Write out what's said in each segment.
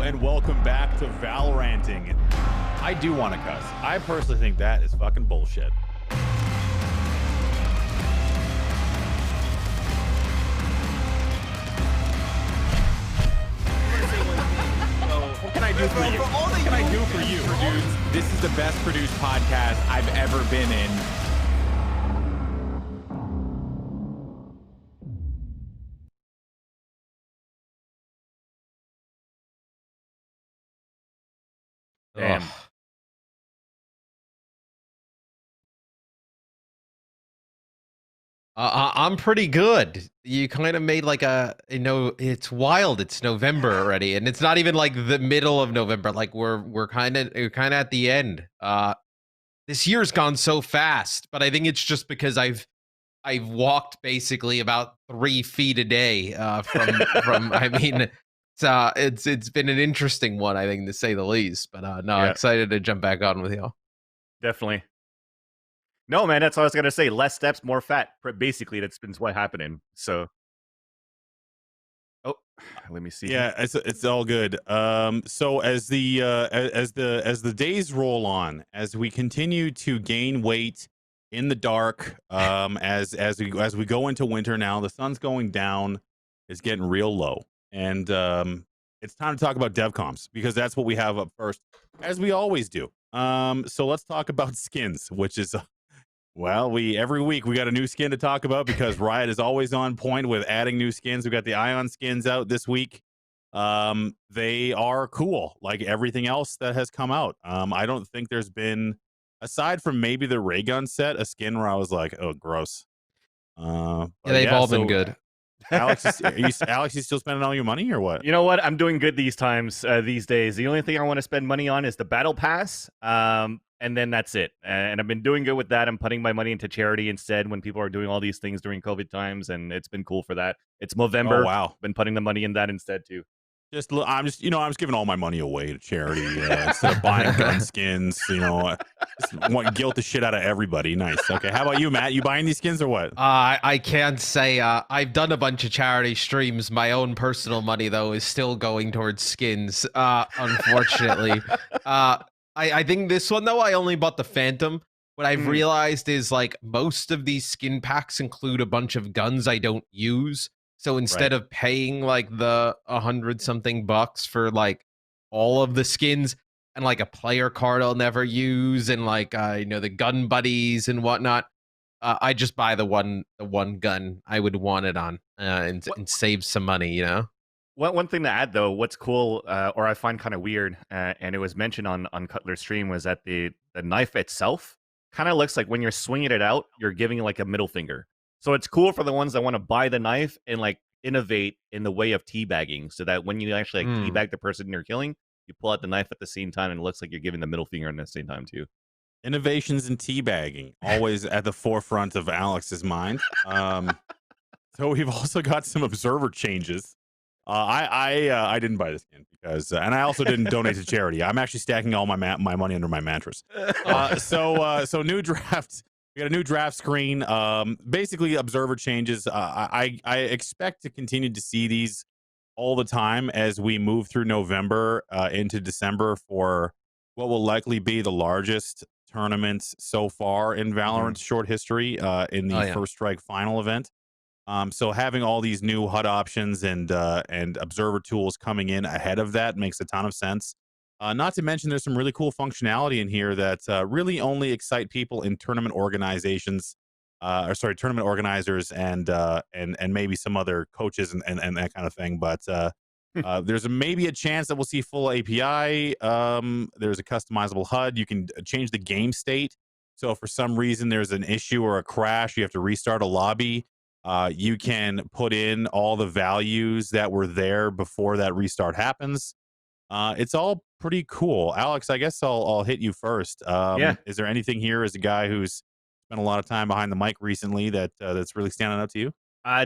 and welcome back to Valoranting. I do want to cuss. I personally think that is fucking bullshit. What can I do for you? What can I do for you, dudes? This is the best produced podcast I've ever been in. Damn. I'm pretty good. You kind of made like it's wild. It's November already, and it's not even like the middle of November. Like we're kind of at the end. This year's gone so fast, but I think it's just because I've walked basically about 3 feet a day from. I mean, it's been an interesting one, I think, to say the least. But no, Yeah. excited to jump back on with y'all. Definitely. No, man, that's what I was gonna say. Less steps, more fat. Basically, that's been what's happening. So, let me see. Yeah, it's all good. So as the days roll on, as we continue to gain weight in the dark, as we go into winter now, the sun's going down, it's getting real low, and it's time to talk about DevComs because that's what we have up first, as we always do. So let's talk about skins, which is. Well, every week we got a new skin to talk about because Riot is always on point with adding new skins. We got the Ion skins out this week. They are cool, like everything else that has come out. I don't think there's been, aside from maybe the ray gun set, a skin where I was like, "Oh, gross." Yeah, they've all been good. Alex, you still spending all your money or what? You know what? I'm doing good these times, these days. The only thing I want to spend money on is the battle pass. And then that's it. And I've been doing good with that. I'm putting my money into charity instead when people are doing all these things during COVID times, and it's been cool for that. It's Movember. Oh, wow. Been putting the money in that instead too. I'm just giving all my money away to charity instead of buying gun skins. Just want to guilt the shit out of everybody. Nice. Okay, how about you, Matt? You buying these skins or what? I can't say. I've done a bunch of charity streams. My own personal money, though, is still going towards skins. Unfortunately, I think this one though, I only bought the Phantom. What I've realized is like most of these skin packs include a bunch of guns I don't use. So instead of paying like the 100-something bucks for like all of the skins and like a player card I'll never use and like the gun buddies and whatnot, I just buy the one gun I would want it on and save some money. One thing to add though, what's cool or I find kind of weird, and it was mentioned on Cutler's stream, was that the knife itself kind of looks like when you're swinging it out, you're giving like a middle finger. So it's cool for the ones that want to buy the knife and like innovate in the way of teabagging, so that when you actually like teabag the person you're killing, you pull out the knife at the same time, and it looks like you're giving the middle finger at the same time too. Innovations in teabagging, always at the forefront of Alex's mind. So we've also got some observer changes. I didn't buy this skin because, and I also didn't donate to charity. I'm actually stacking all my money under my mattress. So new draft. We got a new draft screen. Basically, observer changes. I expect to continue to see these all the time as we move through November into December for what will likely be the largest tournament so far in Valorant's short history in the First Strike final event. So having all these new HUD options and observer tools coming in ahead of that makes a ton of sense. Not to mention, there's some really cool functionality in here that really only excite people in tournament organizations, tournament organizers and maybe some other coaches and that kind of thing. But there's maybe a chance that we'll see full API. There's a customizable HUD. You can change the game state. So if for some reason there's an issue or a crash, you have to restart a lobby. You can put in all the values that were there before that restart happens. It's all pretty cool. Alex, I guess I'll hit you first. Is there anything here as a guy who's spent a lot of time behind the mic recently that's really standing out to you?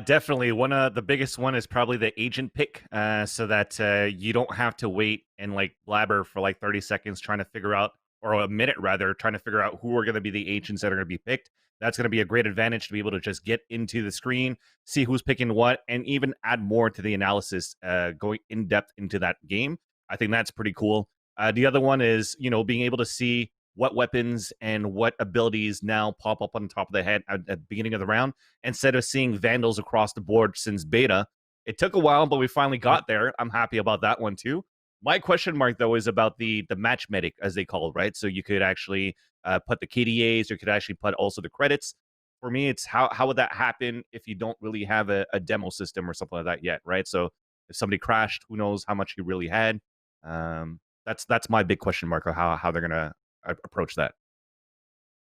Definitely. One of the biggest one is probably the agent pick, so that you don't have to wait and like blabber for like 30 seconds trying to figure out, or a minute rather, trying to figure out who are going to be the agents that are going to be picked. That's going to be a great advantage to be able to just get into the screen, see who's picking what, and even add more to the analysis, going in depth into that game. I think that's pretty cool. The other one is, being able to see what weapons and what abilities now pop up on top of the head at the beginning of the round, instead of seeing Vandals across the board since beta. It took a while, but we finally got there. I'm happy about that one too. My question mark, though, is about the match medic, as they call it, right? So you could actually put the KDAs, or you could actually put also the credits. For me, it's how would that happen if you don't really have a demo system or something like that yet, right? So if somebody crashed, who knows how much he really had? That's my big question mark of how they're gonna approach that.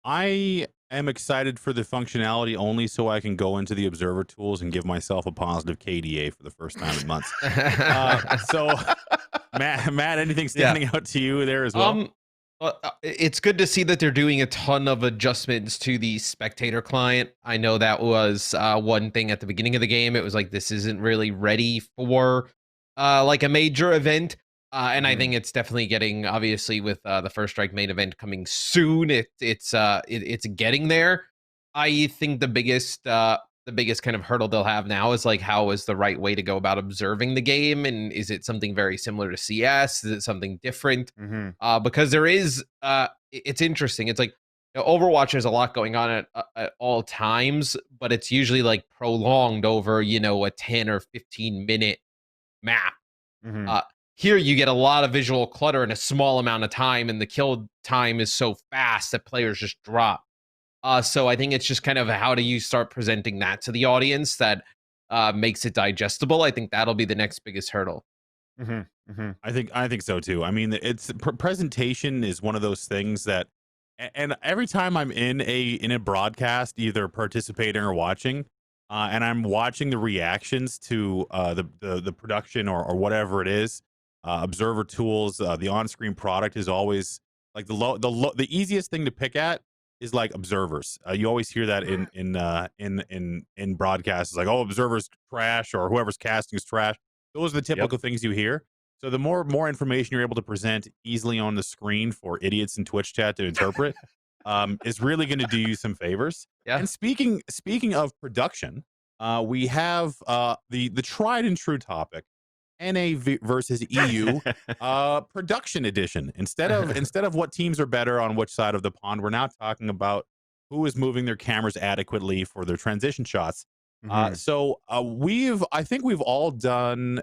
I am excited for the functionality only so I can go into the observer tools and give myself a positive KDA for the first time in months. So, Matt, anything standing out to you there as well? It's good to see that they're doing a ton of adjustments to the spectator client. I know that was one thing at the beginning of the game. It was like, this isn't really ready for like a major event. And I think it's definitely getting, obviously, with the First Strike main event coming soon. It's getting there. I think the biggest kind of hurdle they'll have now is like, how is the right way to go about observing the game, and is it something very similar to CS? Is it something different? Because there is, it's interesting. It's like, Overwatch, there's a lot going on at all times, but it's usually like prolonged over a 10 or 15-minute map. Here you get a lot of visual clutter in a small amount of time, and the kill time is so fast that players just drop. So I think it's just kind of how do you start presenting that to the audience that makes it digestible. I think that'll be the next biggest hurdle. I think so too. I mean, it's presentation is one of those things that, and every time I'm in a broadcast, either participating or watching, and I'm watching the reactions to the production or whatever it is, observer tools, the on-screen product is always like the easiest thing to pick at is like observers. You always hear that in broadcasts, like, oh, observers trash, or whoever's casting is trash. Those are the typical things you hear. So the more information you're able to present easily on the screen for idiots in Twitch chat to interpret is really going to do you some favors. Yeah. And speaking of production, we have the tried and true topic, NA versus EU production edition. Instead of what teams are better on which side of the pond, we're now talking about who is moving their cameras adequately for their transition shots. So I think we've all done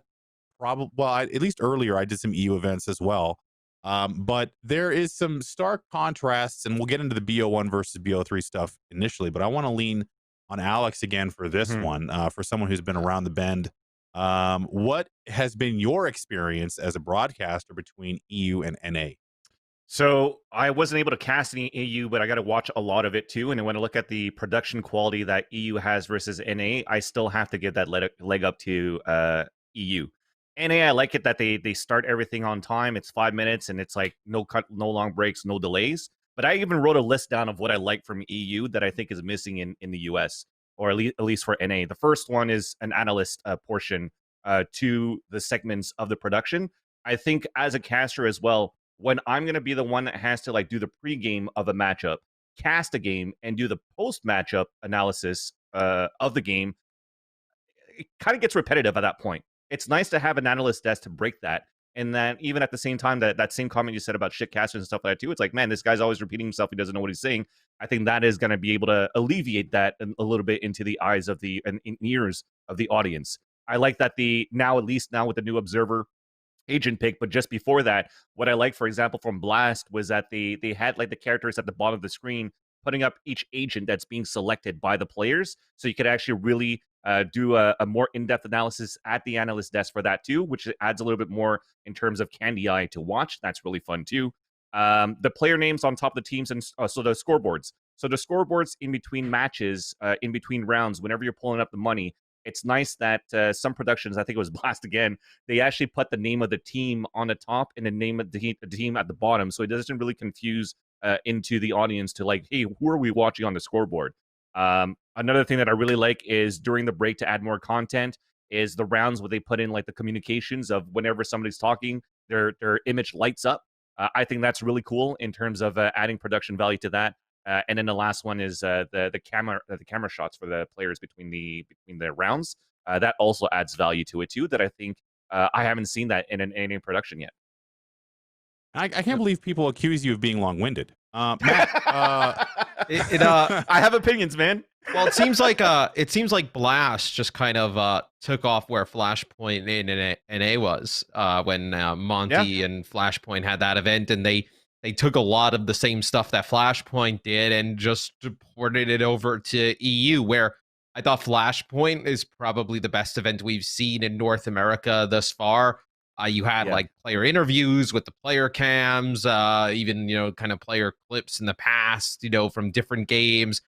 at least earlier I did some EU events as well. But there is some stark contrasts, and we'll get into the BO1 versus BO3 stuff initially, but I want to lean on Alex again for this one, for someone who's been around the bend. What has been your experience as a broadcaster between EU and NA? So I wasn't able to cast any EU, but I got to watch a lot of it too. And when I look at the production quality that EU has versus NA, I still have to give that leg up to EU. NA, I like it that they start everything on time. It's 5 minutes, and it's like no long breaks, no delays. But I even wrote a list down of what I like from EU that I think is missing in the US, or at least for NA. The first one is an analyst portion to the segments of the production. I think as a caster as well, when I'm going to be the one that has to like do the pregame of a matchup, cast a game, and do the post matchup analysis of the game, it kind of gets repetitive at that point. It's nice to have an analyst desk to break that. And then even at the same time, that same comment you said about shit casters and stuff like that too, it's like, man, this guy's always repeating himself. He doesn't know what he's saying. I think that is going to be able to alleviate that a little bit into the eyes of and ears of the audience. I like that at least now with the new observer agent pick, but just before that, what I like, for example, from Blast was that they had like the characters at the bottom of the screen putting up each agent that's being selected by the players, so you could actually really do a more in-depth analysis at the analyst desk for that too, which adds a little bit more in terms of candy eye to watch. That's really fun too. The player names on top of the teams, and so the scoreboards. So the scoreboards in between matches, in between rounds, whenever you're pulling up the money, it's nice that some productions, I think it was Blast again, they actually put the name of the team on the top and the name of the team at the bottom, so it doesn't really confuse into the audience to like, hey, who are we watching on the scoreboard? Another thing that I really like is during the break, to add more content, is the rounds where they put in like the communications of whenever somebody's talking, their image lights up. I think that's really cool in terms of adding production value to that. And then the last one is the camera shots for the players between the rounds. That also adds value to it too. That I think I haven't seen that in any production yet. I can't believe people accuse you of being long-winded. Matt, I have opinions, man. Well, it seems like Blast just kind of took off where Flashpoint in NA was when Monty and Flashpoint had that event, and they took a lot of the same stuff that Flashpoint did and just ported it over to EU, where I thought Flashpoint is probably the best event we've seen in North America thus far. You had like player interviews with the player cams, even, kind of player clips in the past, from different games.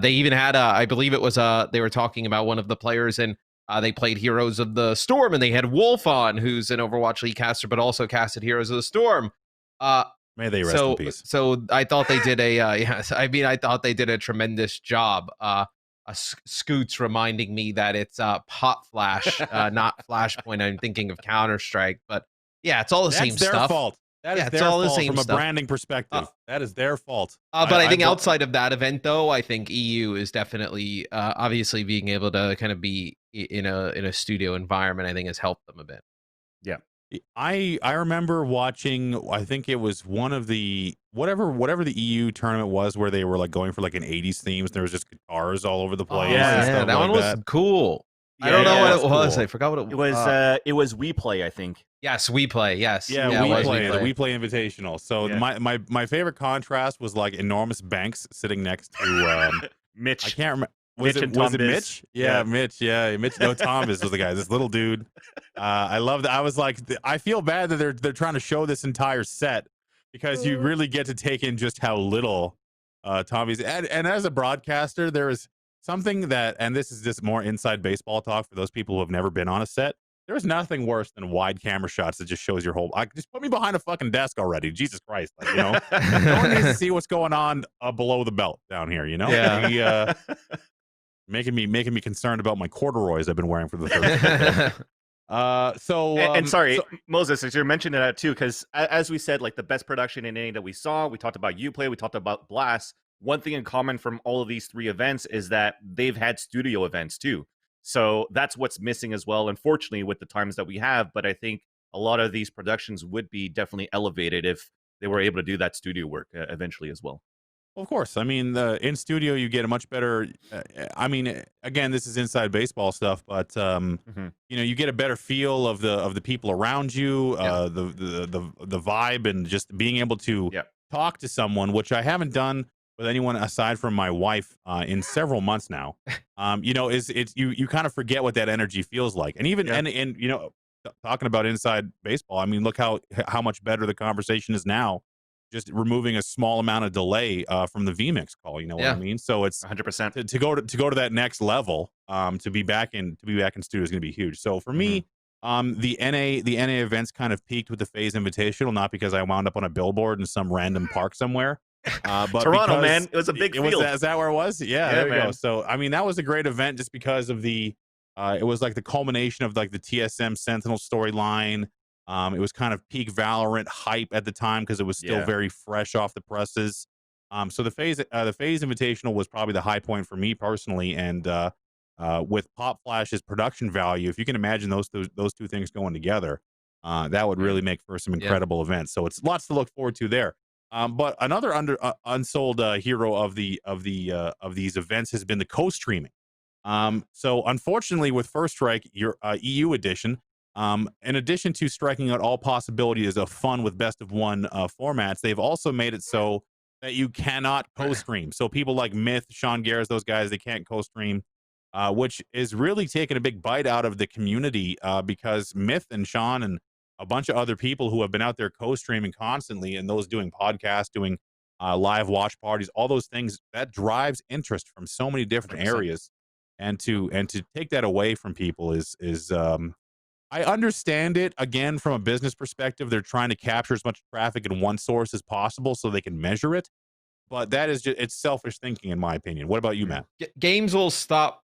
They even had, I believe it was, they were talking about one of the players, and they played Heroes of the Storm, and they had Wolf on, who's an Overwatch League caster, but also casted Heroes of the Storm. May they rest in peace. So I thought they did I thought they did a tremendous job. Scoots reminding me that it's Pot Flash, not Flashpoint. I'm thinking of Counter-Strike, but yeah, it's all the same stuff. That's their fault. That is their fault from a branding perspective. That is their fault. But I think outside of that event, though, I think EU is definitely, obviously being able to kind of be in a studio environment, I think has helped them a bit. Yeah. I remember watching, I think it was one of the whatever the EU tournament was, where they were like going for like an 80s themes. There was just guitars all over the place. Yeah, that one was cool. I don't know what it was. Cool. I forgot what it was. It was We Play, I think. Yes, We Play. Yes. Yeah, We Play. The We Play Invitational. So my favorite contrast was like enormous Banks sitting next to Mitch. I can't remember. Was it Mitch? Yeah, Mitch. Yeah, Mitch. No, Thomas was the guy. This little dude. I love that. I was like, I feel bad that they're trying to show this entire set, because you really get to take in just how little Tommy's. And as a broadcaster, there is something that, and this is just more inside baseball talk for those people who have never been on a set. There's nothing worse than wide camera shots that just shows your whole. Just put me behind a fucking desk already. Jesus Christ, no one needs to see what's going on below the belt down here. Yeah. Making me concerned about my corduroys I've been wearing for the third. Sorry, Moses, as you're mentioning that too, because as we said, like the best production in any that we saw, we talked about Uplay, we talked about Blast. One thing in common from all of these three events is that they've had studio events too. So that's what's missing as well, unfortunately, with the times that we have. But I think a lot of these productions would be definitely elevated if they were able to do that studio work eventually as well. Of course. I mean, in studio, you get a much better. I mean, again, this is inside baseball stuff, but you get a better feel of the people around you, the vibe, and just being able to talk to someone, which I haven't done with anyone aside from my wife in several months now. You kind of forget what that energy feels like, and even and talking about inside baseball. I mean, look how much better the conversation is now. Just removing a small amount of delay from the VMix call, you know what I mean? So it's 100% to go to that next level. To be back in studio is going to be huge. So for me, the NA events kind of peaked with the FaZe Invitational, not because I wound up on a billboard in some random park somewhere, but Toronto, man, it was a big field. Is that where it was? Yeah, there you go. So I mean, that was a great event just because of the. It was like the culmination of like the TSM Sentinel storyline. It was kind of peak Valorant hype at the time because it was still very fresh off the presses. So the FaZe Invitational was probably the high point for me personally, and with Pop Flash's production value, if you can imagine those two things going together, that would really make for some incredible events. So it's lots to look forward to there. But another unsold hero of these events has been the co-streaming. So unfortunately, with First Strike, your EU edition. In addition to striking out all possibilities of fun with best of one formats, they've also made it so that you cannot co-stream. So people like Myth, Sean Garris, those guys, they can't co-stream, which is really taking a big bite out of the community because Myth and Sean and a bunch of other people who have been out there co-streaming constantly, and those doing podcasts, doing live watch parties, all those things, that drives interest from so many different 100%. Areas. And to take that away from people is I understand it. Again, from a business perspective, they're trying to capture as much traffic in one source as possible so they can measure it. But that is it's selfish thinking, in my opinion. What about you, Matt? Games will stop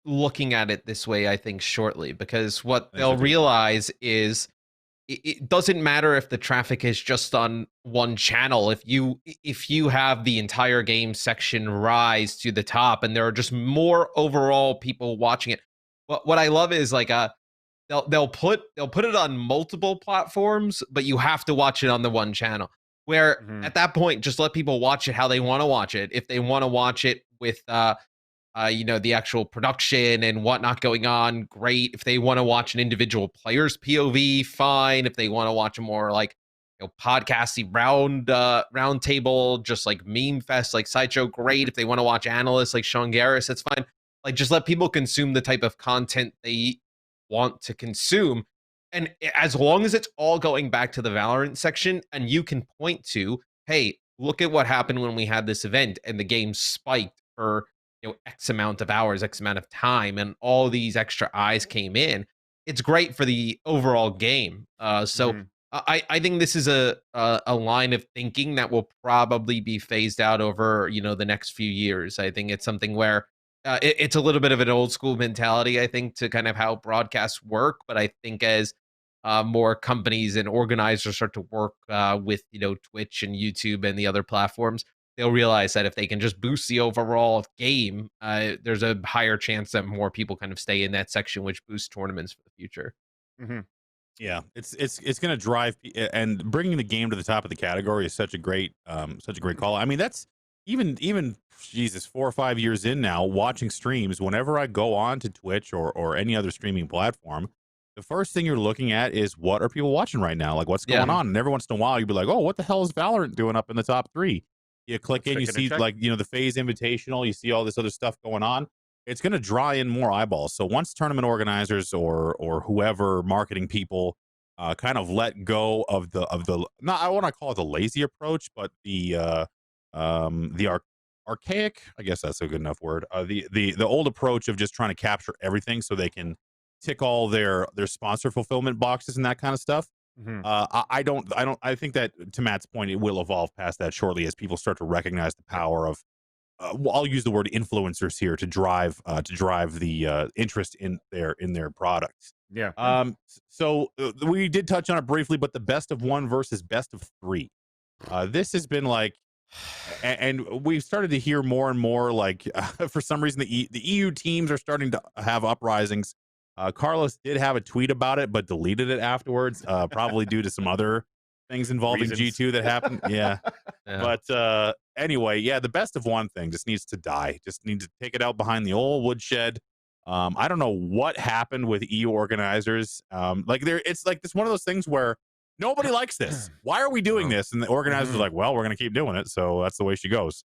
looking at it this way, I think, shortly, because what they'll realize is it doesn't matter if the traffic is just on one channel. If you have the entire game section rise to the top and there are just more overall people watching it. What I love is like they'll put it on multiple platforms, but you have to watch it on the one channel. Where at that point, just let people watch it how they want to watch it. If they want to watch it with the actual production and whatnot going on, great. If they want to watch an individual player's POV, fine. If they want to watch a more like podcasty round table, just like meme fest, like Sideshow, great. If they want to watch analysts like Sean Garris, that's fine. Like, just let people consume the type of content they want to consume. And as long as it's all going back to the Valorant section and you can point to, hey, look at what happened when we had this event and the game spiked for X amount of hours, X amount of time, and all these extra eyes came in, it's great for the overall game. I think this is a line of thinking that will probably be phased out over the next few years. I think it's something where it's a little bit of an old school mentality, I think, to kind of how broadcasts work. But I think as more companies and organizers start to work with Twitch and YouTube and the other platforms, they'll realize that if they can just boost the overall game, there's a higher chance that more people kind of stay in that section, which boosts tournaments for the future. Yeah, it's going to drive, and bringing the game to the top of the category is such a great call. I mean, that's even Jesus, 4 or 5 years in now, watching streams. Whenever I go on to Twitch or any other streaming platform, the first thing you're looking at is what are people watching right now, like what's going on. And every once in a while, you'll be like, oh, what the hell is Valorant doing up in the top 3? You click in, you see like the FaZe Invitational, you see all this other stuff going on. It's going to draw in more eyeballs. So once tournament organizers or whoever marketing people kind of let go of the not, I want to call it the lazy approach, but the archaic, I guess that's a good enough word. The old approach of just trying to capture everything so they can tick all their sponsor fulfillment boxes and that kind of stuff. I think that, to Matt's point, it will evolve past that shortly as people start to recognize the power of I'll use the word influencers here to drive the interest in their products. Yeah. So we did touch on it briefly, but the best of 1 versus best of 3. This has been like, and we've started to hear more and more like for some reason the EU teams are starting to have uprisings. Carlos did have a tweet about it, but deleted it afterwards, probably due to some other things involving G2 that happened. Yeah. But anyway, yeah, the best of 1 thing just needs to die. Just need to take it out behind the old woodshed. I don't know what happened with EU organizers. It's like this one of those things where nobody likes this. Why are we doing this? And the organizers are like, well, we're going to keep doing it. So that's the way she goes.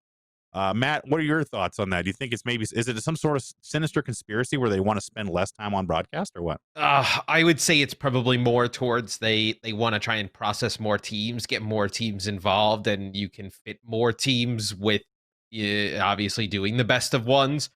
Matt, what are your thoughts on that? Do you think is it some sort of sinister conspiracy where they want to spend less time on broadcast or what? I would say it's probably more towards they want to try and process more teams, get more teams involved, and you can fit more teams with obviously doing the best of 1s.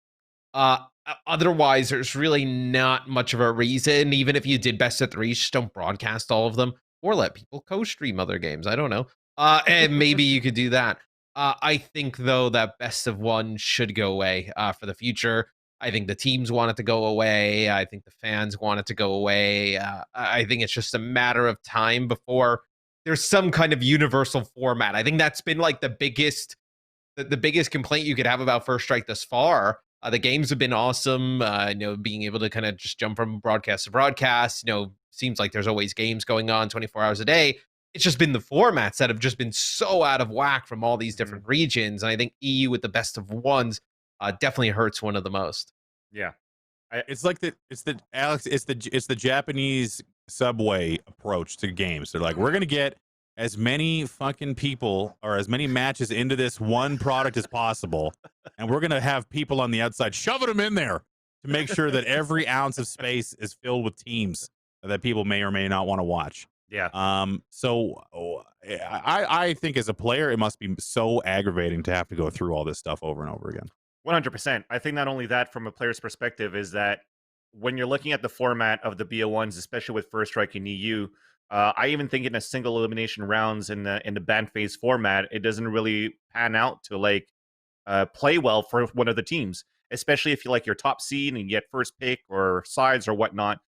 Otherwise, there's really not much of a reason. Even if you did best of 3s, just don't broadcast all of them or let people co-stream other games. I don't know. And maybe you could do that. I think, though, that best of 1 should go away for the future. I think the teams want it to go away. I think the fans want it to go away. I think it's just a matter of time before there's some kind of universal format. I think that's been like the biggest complaint you could have about First Strike thus far. The games have been awesome. Being able to kind of just jump from broadcast to broadcast. Seems like there's always games going on 24 hours a day. It's just been the formats that have just been so out of whack from all these different regions. And I think EU with the best of 1s definitely hurts one of the most. Yeah. It's the Japanese Subway approach to games. They're like, we're going to get as many fucking people or as many matches into this one product as possible. And we're going to have people on the outside shoving them in there to make sure that every ounce of space is filled with teams that people may or may not want to watch. Yeah. So I think as a player, it must be so aggravating to have to go through all this stuff over and over again. 100%. I think not only that, from a player's perspective, is that when you're looking at the format of the BO1s, especially with First Strike and EU, I even think in a single elimination rounds in the ban phase format, it doesn't really pan out to play well for one of the teams, especially if you like your top seed and you get first pick or sides or whatnot.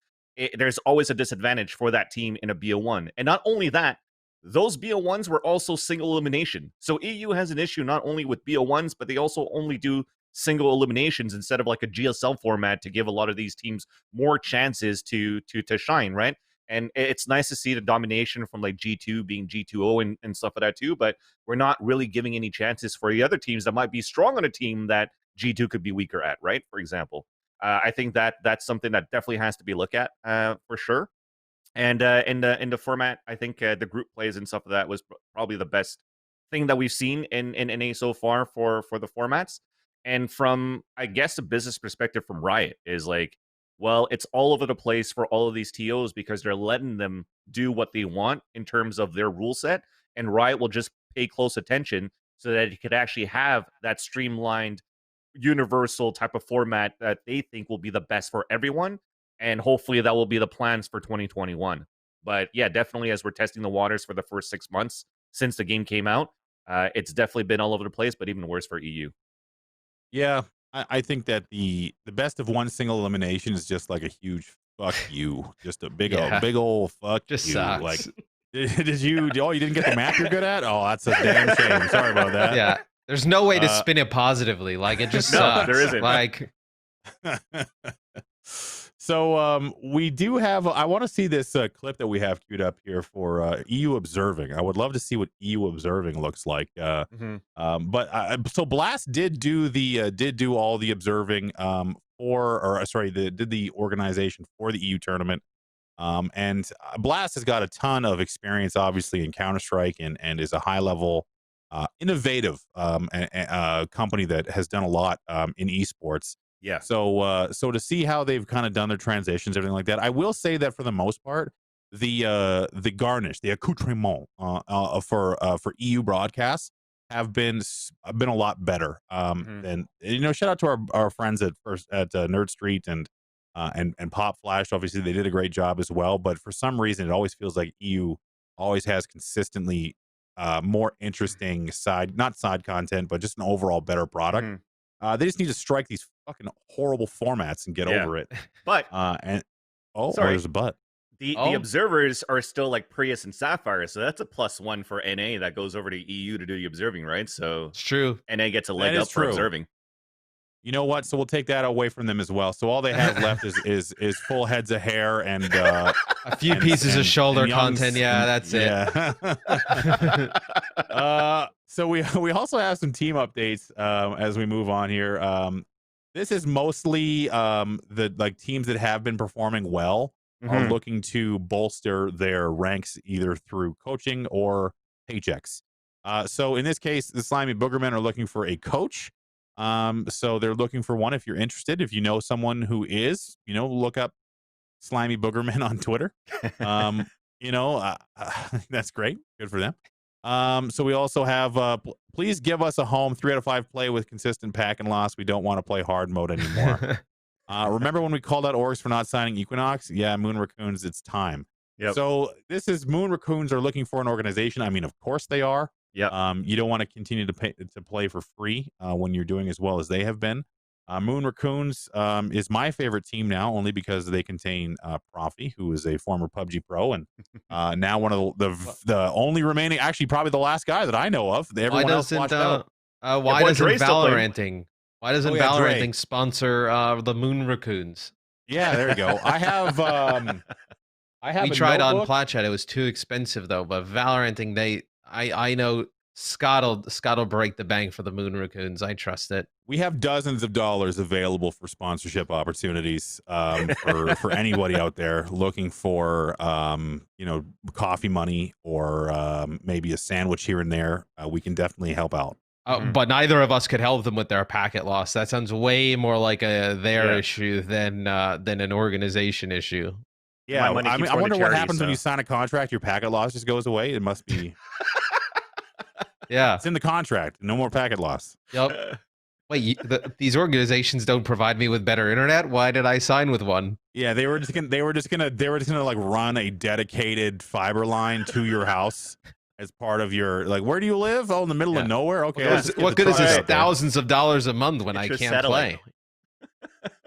There's always a disadvantage for that team in a BO1. And not only that, those BO1s were also single elimination. So EU has an issue not only with BO1s, but they also only do single eliminations instead of like a GSL format to give a lot of these teams more chances to shine, right? And it's nice to see the domination from like G2 being G2O and stuff like that too, but we're not really giving any chances for the other teams that might be strong on a team that G2 could be weaker at, right? For example. I think that's something that definitely has to be looked at for sure. And in the format, I think the group plays and stuff like that was probably the best thing that we've seen in NA so far for the formats. And from, I guess, a business perspective from Riot is like, well, it's all over the place for all of these TOs because they're letting them do what they want in terms of their rule set, and Riot will just pay close attention so that it could actually have that streamlined, universal type of format that they think will be the best for everyone, and hopefully that will be the plans for 2021. But yeah, definitely as we're testing the waters for the first 6 months since the game came out, it's definitely been all over the place, but even worse for EU. Yeah, I think that the best of one single elimination is just like a huge fuck you, just a big old fuck Just you. sucks. Like, did you? Oh, you didn't get the map you're good at? Oh, that's a damn shame. Sorry about that. Yeah, there's no way to spin it positively. Like it just No, sucks. there isn't. Like So we do have. I want to see this clip that we have queued up here for EU observing. I would love to see what EU observing looks like. But so Blast did do all the observing did the organization for the EU tournament. And Blast has got a ton of experience, obviously, in Counter-Strike and is a high level, innovative company that has done a lot in esports. Yeah. So to see how they've kind of done their transitions, everything like that, I will say that for the most part, the garnish, the accoutrement for EU broadcasts have been a lot better than, you know. Shout out to our friends at Nerd Street and Pop Flash. Obviously, they did a great job as well. But for some reason, it always feels like EU always has consistently more interesting not side content, but just an overall better product. They just need to strike these fucking horrible formats and get over it. But there's a but. The observers are still like Prius and Sapphire, so that's a +1 for NA that goes over to EU to do the observing, right? So it's true. NA gets a leg up for observing. You know what? So we'll take that away from them as well. So all they have left is full heads of hair and a few pieces of shoulder content. Yeah, that's it. So we also have some team updates as we move on here. This is mostly the teams that have been performing well are looking to bolster their ranks either through coaching or paychecks. So in this case, the Slimy Boogermen are looking for a coach. So they're looking for one. If you're interested, if you know someone who is, look up Slimy Boogermen on Twitter. That's great. Good for them. So we also have, please give us a home 3 out of 5 play with consistent pack and loss. We don't want to play hard mode anymore. Remember when we called out orgs for not signing Equinox? Yeah, Moon Raccoons, it's time. Yep. So this is Moon Raccoons are looking for an organization. I mean, of course they are. Yeah. You don't want to continue to play for free when you're doing as well as they have been. Moon Raccoons is my favorite team now, only because they contain Profi, who is a former PUBG pro and now one of the only remaining, actually probably the last guy that I know of. Everyone else watched out. Why doesn't VALORANTing? Why doesn't VALORANTing sponsor the Moon Raccoons? Yeah, there you go. I have. We tried on Platchat. It was too expensive though. But VALORANTing, I know Scott'll break the bank for the Moon Raccoons. I trust it. We have dozens of dollars available for sponsorship opportunities for anybody out there looking for coffee money or maybe a sandwich here and there. We can definitely help out. But neither of us could help them with their packet loss. That sounds way more like their issue than an organization issue. Yeah, I wonder what happens when you sign a contract. Your packet loss just goes away. It must be. Yeah, it's in the contract. No more packet loss. Yep. Wait, these organizations don't provide me with better internet. Why did I sign with one? Yeah, they were just gonna like run a dedicated fiber line to your house as part of your where do you live? Oh, in the middle of nowhere. Okay, what good is this thousands of dollars a month when I can't play?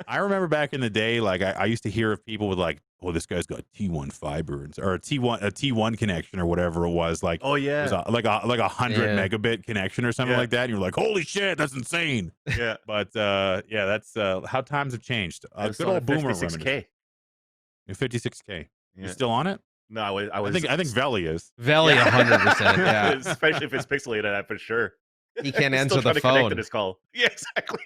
I remember back in the day, I used to hear of people with oh, this guy's got T1 fiber or a T1 connection or whatever it was. Like, Oh it was yeah. like a 100 Yeah. megabit connection or something Yeah. like that. And you're like, holy shit, that's insane. Yeah. But yeah, that's how times have changed. I was Good on a old boomer 56K. 56K. You Yeah. still on it? No, I was. I think Veli is. Valley, Yeah. 100%. Yeah. Especially if it's pixelated, that for sure. He can't He's answer still trying the to connect phone. to this call. Yeah, exactly.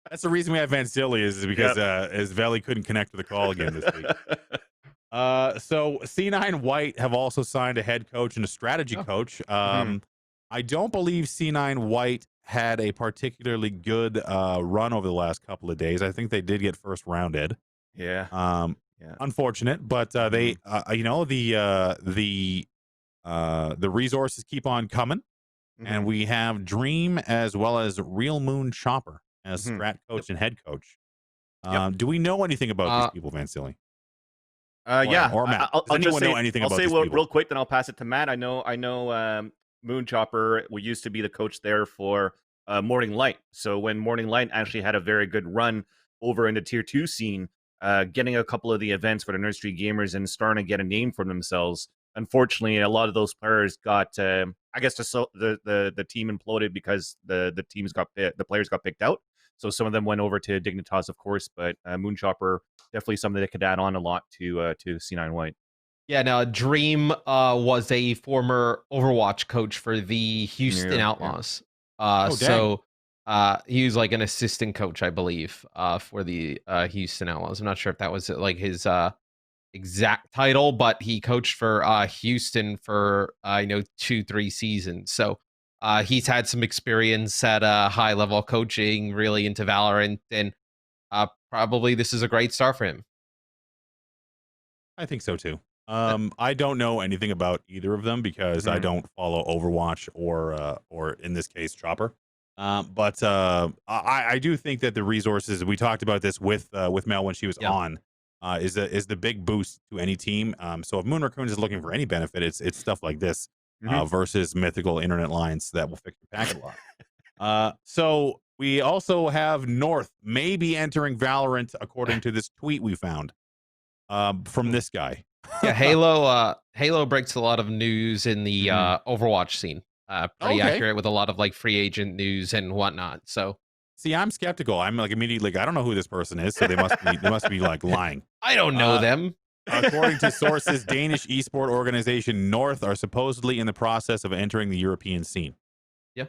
That's the reason we have Vansili is because as Veli couldn't connect to the call again this week. So C9 White have also signed a head coach and a strategy coach. I don't believe C9 White had a particularly good run over the last couple of days. I think they did get first rounded. Yeah. Unfortunate, but they you know, the resources keep on coming. And we have Dream as well as Real Moon Chopper as strat coach and head coach. Do we know anything about these people, Vansili? Yeah. Or Matt. I'll Does anyone just say, know anything I'll about say these people? real quick, then I'll pass it to Matt. I know Moon Chopper used to be the coach there for Morning Light. So when Morning Light actually had a very good run over in the tier 2 scene, getting a couple of the events for the Nursery Gamers and starting to get a name for themselves. Unfortunately, a lot of those players got, I guess, the team imploded because the players got picked out. So some of them went over to Dignitas, of course, but Moonchopper definitely something that could add on a lot to C9 White. Yeah, now Dream was a former Overwatch coach for the Houston Outlaws. So he was like an assistant coach, I believe, for the Houston Outlaws. I'm not sure if that was like his exact title, but he coached for Houston for 2-3 seasons. So he's had some experience at high level coaching, really into Valorant, and probably this is a great start for him. I think so too. I don't know anything about either of them because I don't follow Overwatch or in this case Chopper. But I do think that the resources, we talked about this with Mel when she was on, is the big boost to any team. So if Moon Raccoons is looking for any benefit, it's stuff like this versus mythical internet lines that will fix your packet a lot. So we also have North maybe entering Valorant according to this tweet we found from this guy. Yeah, Halo breaks a lot of news in the Overwatch scene. Pretty accurate with a lot of like free agent news and whatnot. So see, I'm skeptical. I'm like immediately like, I don't know who this person is, so they must be like lying. I don't know them. According to sources, Danish esport organization North are supposedly in the process of entering the European scene. Yeah.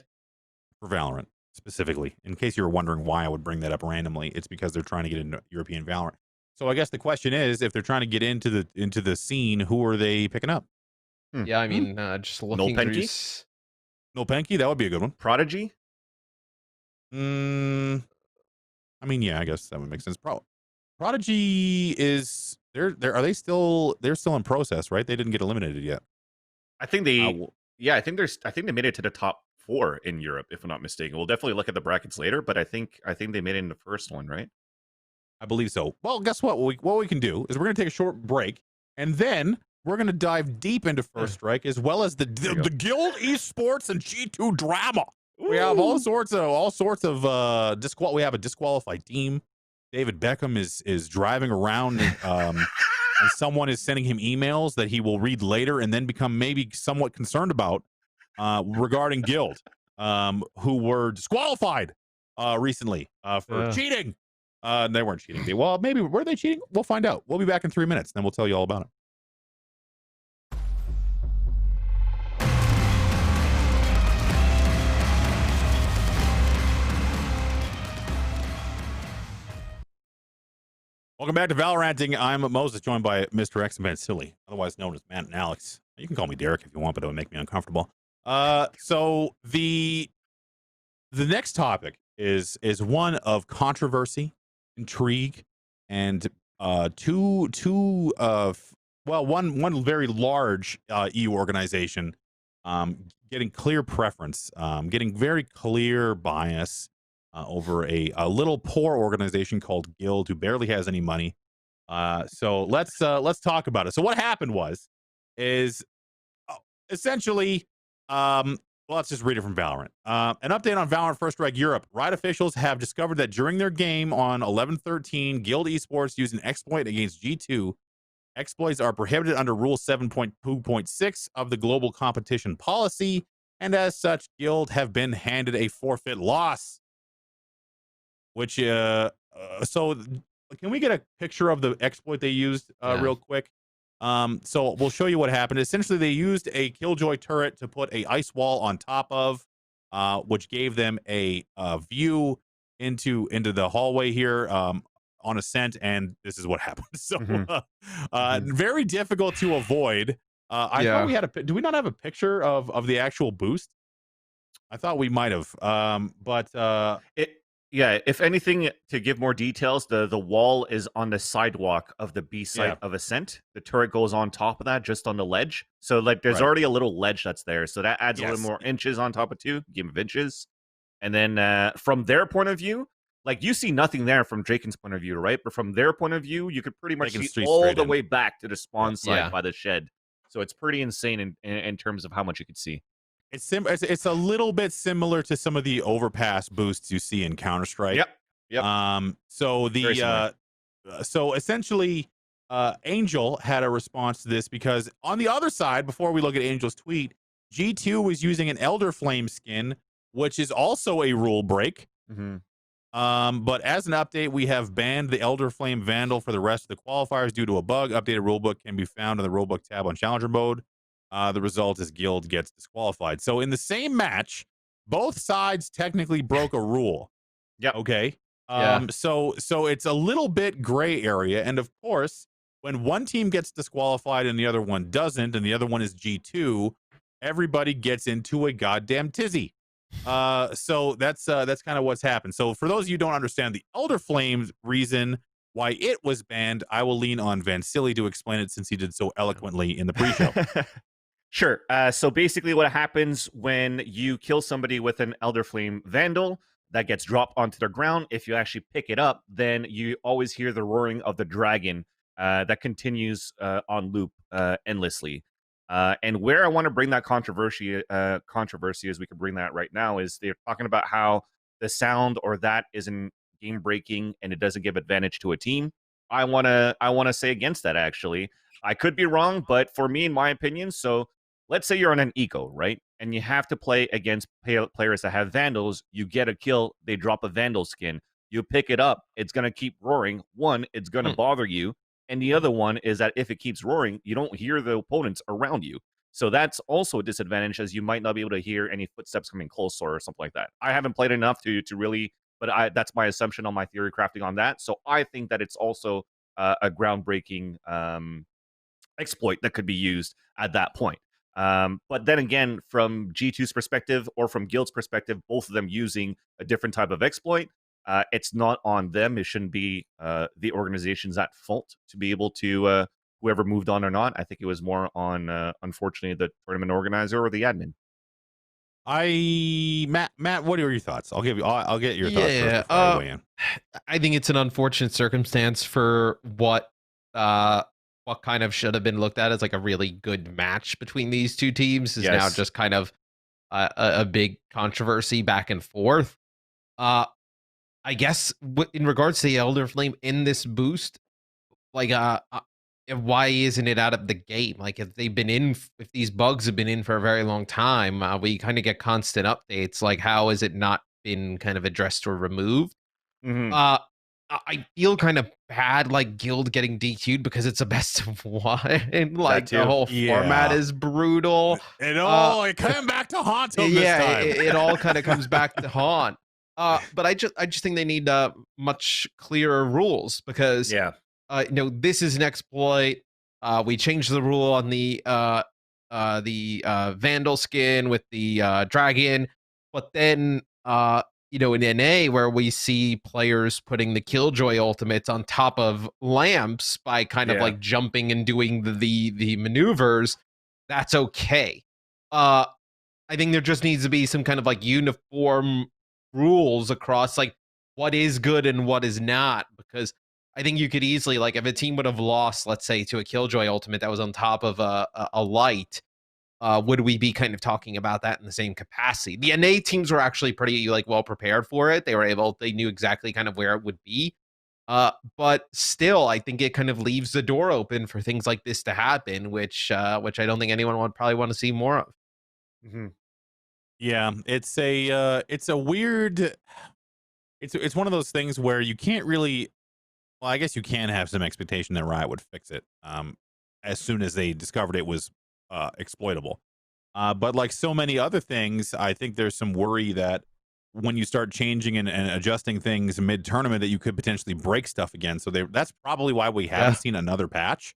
For Valorant specifically. In case you were wondering why I would bring that up randomly, it's because they're trying to get into European Valorant. So I guess the question is, if they're trying to get into the scene, who are they picking up? Yeah, I mean, just looking through. Nolpenki, that would be a good one. Prodigy. I mean, yeah, I guess that would make sense. Prodigy is they're still in process, right? They didn't get eliminated yet. I think they I think they made it to the top 4 in Europe, if I'm not mistaken. We'll definitely look at the brackets later, but I think they made it in the first one, right? I believe so. Well, guess what? What we can do is we're going to take a short break, and then we're going to dive deep into First Strike as well as the Guild Esports and G2 drama. Ooh. We have all sorts of we have a disqualified team. David Beckham is driving around and someone is sending him emails that he will read later and then become maybe somewhat concerned about regarding Guild, who were disqualified recently for cheating. They weren't cheating. Maybe were they cheating? We'll find out. We'll be back in 3 minutes, then we'll tell you all about it. Welcome back to Valoranting. I'm Moses, joined by Mr. X and Vansili, otherwise known as Matt and Alex. You can call me Derek if you want, but it would make me uncomfortable. So the next topic is one of controversy, intrigue, and one very large EU organization getting clear preference, getting very clear bias over a little poor organization called Guild who barely has any money. So let's talk about it. So what happened is essentially Well, let's just read it from Valorant. An update on Valorant First Strike Europe. Riot officials have discovered that during their game on 11/13, Guild Esports used an exploit against G2. Exploits are prohibited under Rule 7.2.6 of the Global Competition Policy, and as such, Guild have been handed a forfeit loss. Which, so can we get a picture of the exploit they used real quick? So we'll show you what happened. Essentially, they used a Killjoy turret to put a ice wall on top of, which gave them a view into the hallway here on Ascent, and this is what happened. So very difficult to avoid. I thought we had do we not have a picture of the actual boost? I thought we might have, but yeah, if anything, to give more details, the wall is on the sidewalk of the B site of Ascent. The turret goes on top of that, just on the ledge. So like, there's already a little ledge that's there. So that adds a little more inches on top of 2, game of inches. And then from their point of view, like you see nothing there from Draken's point of view, right? But from their point of view, you could pretty much see all the way back to the spawn site by the shed. So it's pretty insane in terms of how much you could see. It's a little bit similar to some of the overpass boosts you see in Counter-Strike. Yep. So essentially, Angel had a response to this because on the other side, before we look at Angel's tweet, G2 was using an Elder Flame skin, which is also a rule break. But as an update, we have banned the Elder Flame Vandal for the rest of the qualifiers due to a bug. Updated rulebook can be found in the rulebook tab on Challenger mode. The result is Guild gets disqualified. So in the same match, both sides technically broke a rule. Yeah. Okay. So it's a little bit gray area. And of course, when one team gets disqualified and the other one doesn't, and the other one is G2, everybody gets into a goddamn tizzy. So that's kind of what's happened. So for those of you who don't understand the Elder Flames reason why it was banned, I will lean on Vansili to explain it since he did so eloquently in the pre-show. Sure. So basically what happens when you kill somebody with an Elder Flame Vandal that gets dropped onto the ground, if you actually pick it up, then you always hear the roaring of the dragon that continues on loop endlessly. And where I want to bring that controversy as we could bring that right now is they're talking about how the sound or that isn't game breaking and it doesn't give advantage to a team. I want to say against that, actually. I could be wrong, but for me, in my opinion, so let's say you're on an eco, right? And you have to play against players that have Vandals. You get a kill, they drop a Vandal skin. You pick it up, it's going to keep roaring. One, it's going to bother you. And the other one is that if it keeps roaring, you don't hear the opponents around you. So that's also a disadvantage, as you might not be able to hear any footsteps coming closer or something like that. I haven't played enough to really, but that's my assumption on my theory crafting on that. So I think that it's also a groundbreaking exploit that could be used at that point. But then again, from G2's perspective or from Guild's perspective, both of them using a different type of exploit, it's not on them. It shouldn't be the organization's at fault to be able to whoever moved on or not. I think it was more on, unfortunately, the tournament organizer or the admin. Matt, what are your thoughts? I'll get your thoughts first before I weigh in. I think it's an unfortunate circumstance for what kind of should have been looked at as like a really good match between these two teams is now just kind of a big controversy back and forth. I guess in regards to the Elder Flame in this boost, like why isn't it out of the game? Like if these bugs have been in for a very long time, we kind of get constant updates. Like how has it not been kind of addressed or removed? I feel kind of bad, like Guild getting DQ'd because it's a best of one. And like the whole format is brutal. It came back to haunt him this time. It all kind of comes back to haunt. But I just think they need much clearer rules because this is an exploit. We changed the rule on the Vandal skin with the dragon, but then in NA where we see players putting the Killjoy ultimates on top of lamps by kind of like jumping and doing the maneuvers, that's okay. I think there just needs to be some kind of like uniform rules across like what is good and what is not, because I think you could easily, like if a team would have lost, let's say, to a Killjoy ultimate that was on top of a light, would we be kind of talking about that in the same capacity? The NA teams were actually pretty like well prepared for it. They knew exactly kind of where it would be. But still, I think it kind of leaves the door open for things like this to happen, which I don't think anyone would probably want to see more of. Mm-hmm. Yeah, it's a weird. It's one of those things where you can't really. Well, I guess you can have some expectation that Riot would fix it. As soon as they discovered it was exploitable. But like so many other things, I think there's some worry that when you start changing and adjusting things mid tournament, that you could potentially break stuff again. So that's probably why we haven't seen another patch.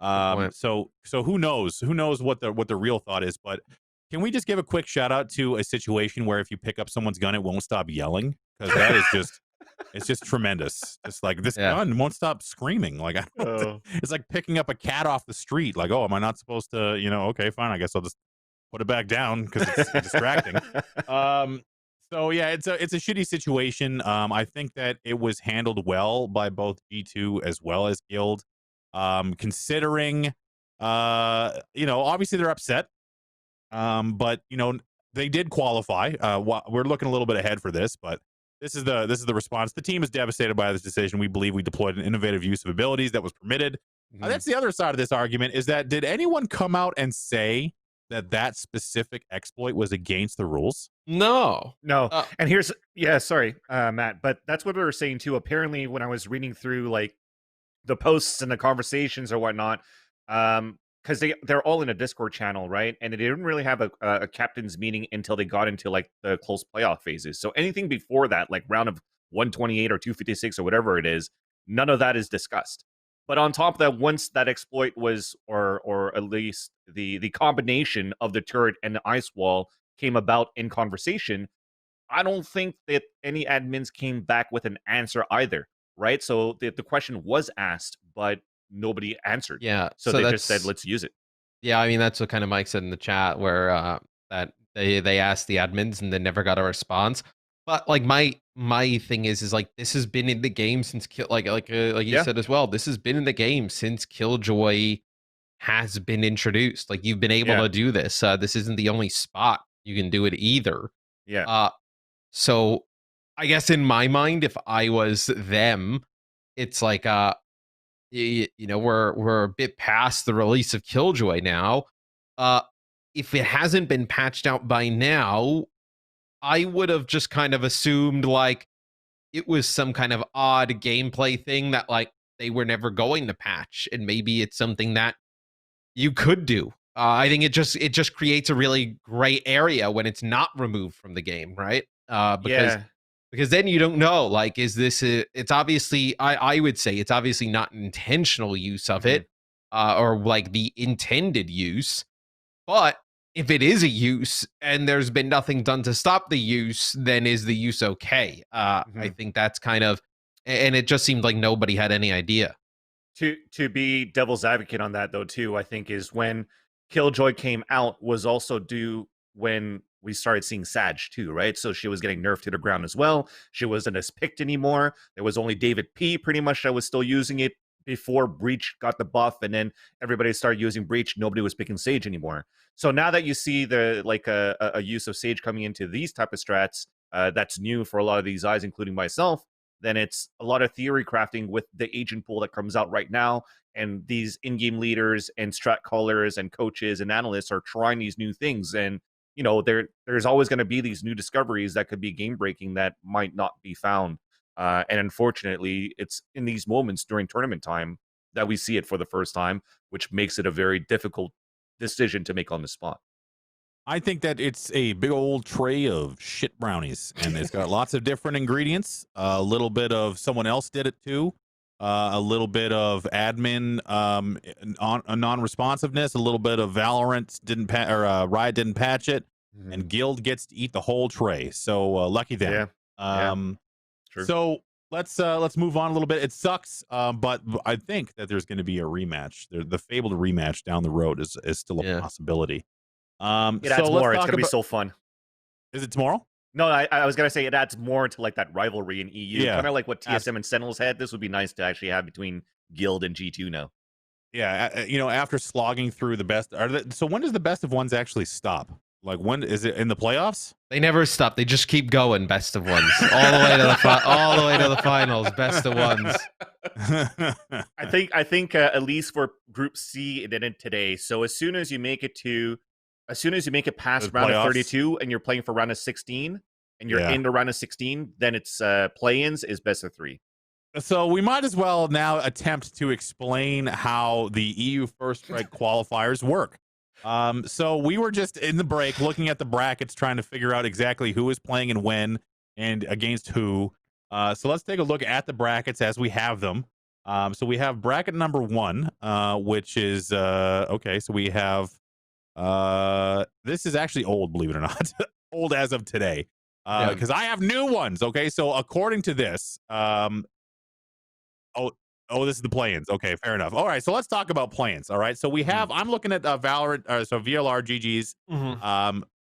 So who knows? Who knows what the real thought is? But can we just give a quick shout out to a situation where if you pick up someone's gun, it won't stop yelling? Because that is just it's just tremendous. It's like this gun won't stop screaming. Like it's like picking up a cat off the street. Like, oh, am I not supposed to? Okay, fine. I guess I'll just put it back down because it's distracting. So yeah, it's a shitty situation. I think that it was handled well by both G2 as well as Guild. Considering obviously they're upset. But they did qualify. We're looking a little bit ahead for this, but this is the response. The team is devastated by this decision. We believe we deployed an innovative use of abilities that was permitted. That's the other side of this argument, is that did anyone come out and say that specific exploit was against the rules? No. And sorry, Matt, but that's what we were saying too. Apparently, when I was reading through like the posts and the conversations or whatnot, because they're all in a Discord channel, right? And they didn't really have a captain's meeting until they got into like the close playoff phases. So anything before that, like round of 128 or 256 or whatever it is, none of that is discussed. But on top of that, once that exploit was, or at least the combination of the turret and the ice wall came about in conversation, I don't think that any admins came back with an answer either, right? So the question was asked, but nobody answered. Yeah. So they just said, let's use it. Yeah, I mean, that's what kind of Mike said in the chat, where that they asked the admins and they never got a response. But like my thing is like this has been in the game since like you said as well. This has been in the game since Killjoy has been introduced. Like you've been able to do this. This isn't the only spot you can do it either. Yeah. So I guess in my mind, if I was them, it's like we're a bit past the release of Killjoy now. If it hasn't been patched out by now, I would have just kind of assumed like it was some kind of odd gameplay thing that like they were never going to patch, and maybe it's something that you could do. I think it just creates a really gray area when it's not removed from the game, right? Because then you don't know, like, is this it's obviously, I would say it's obviously not intentional use of it, or like the intended use. But if it is a use and there's been nothing done to stop the use, then is the use okay? I think that's kind of, and it just seemed like nobody had any idea. To be devil's advocate on that though too, I think is when Killjoy came out was also due when we started seeing Sag too, right? So she was getting nerfed to the ground as well. She wasn't as picked anymore. There was only David P pretty much that was still using it before Breach got the buff, and then everybody started using Breach. Nobody was picking Sage anymore. So now that you see the like a use of Sage coming into these type of strats, that's new for a lot of these eyes, including myself. Then it's a lot of theory crafting with the agent pool that comes out right now, and these in-game leaders and strat callers and coaches and analysts are trying these new things. And there's always going to be these new discoveries that could be game breaking that might not be found. And unfortunately, it's in these moments during tournament time that we see it for the first time, which makes it a very difficult decision to make on the spot. I think that it's a big old tray of shit brownies, and it's got lots of different ingredients. A little bit of someone else did it too. A little bit of admin non-responsiveness. A little bit of Valorant Riot didn't patch it, and Guild gets to eat the whole tray. So lucky them. True. So let's move on a little bit. It sucks, but I think that there's going to be a rematch. The fabled rematch down the road is still a possibility. It adds more. It's gonna be so fun. Is it tomorrow? No, I was gonna say it adds more to like that rivalry in EU, kind of like what TSM and Sentinels had. This would be nice to actually have between Guild and G2 now. Yeah, you know, after slogging through the best, so when does the best of ones actually stop? Like, when is it in the playoffs? They never stop. They just keep going. Best of ones, all the way to the finals. Best of ones. I think at least for Group C, it didn't today. So as soon as you make it past round of 32, and you're playing for round of 16, and you're in the round of 16, then it's play-ins is best of 3. So we might as well now attempt to explain how the EU First Strike qualifiers work. So we were just in the break looking at the brackets, trying to figure out exactly who is playing and when and against who. So let's take a look at the brackets as we have them. So we have bracket number 1, which is okay. So we have this is actually old, believe it or not, old as of today, because I have new ones. Okay, so according to this, Oh, this is the play-ins. Okay, fair enough. All right, so let's talk about play-ins. All right, so we have. I'm looking at Valorant. So VLR GG's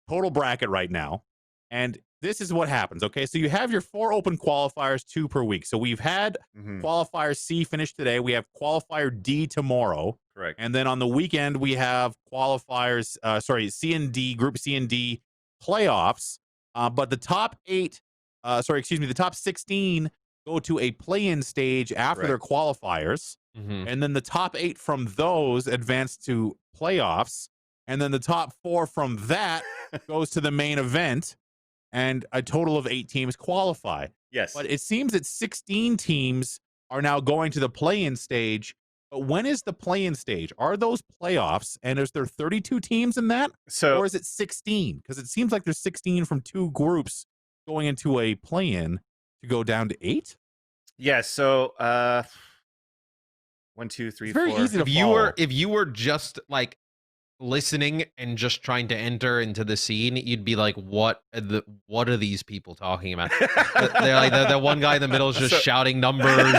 total bracket right now, and this is what happens. Okay, so you have your 4 open qualifiers, 2 per week. So we've had qualifier C finish today. We have qualifier D tomorrow. Correct. And then on the weekend we have qualifiers. C and D, Group C and D playoffs. But the top 8. The top 16 go to a play-in stage after their qualifiers, and then the top 8 from those advance to playoffs, and then the top 4 from that goes to the main event, and a total of 8 teams qualify. Yes. But it seems that 16 teams are now going to the play-in stage. But when is the play-in stage? Are those playoffs, and is there 32 teams in that? Or is it 16? Because it seems like there's 16 from 2 groups going into a play-in to go down to 8. Yeah, so 1, 2, 3, 4. Very easy to If you were just like listening and just trying to enter into the scene, you'd be like, what are these people talking about? They're like the one guy in the middle is just shouting numbers.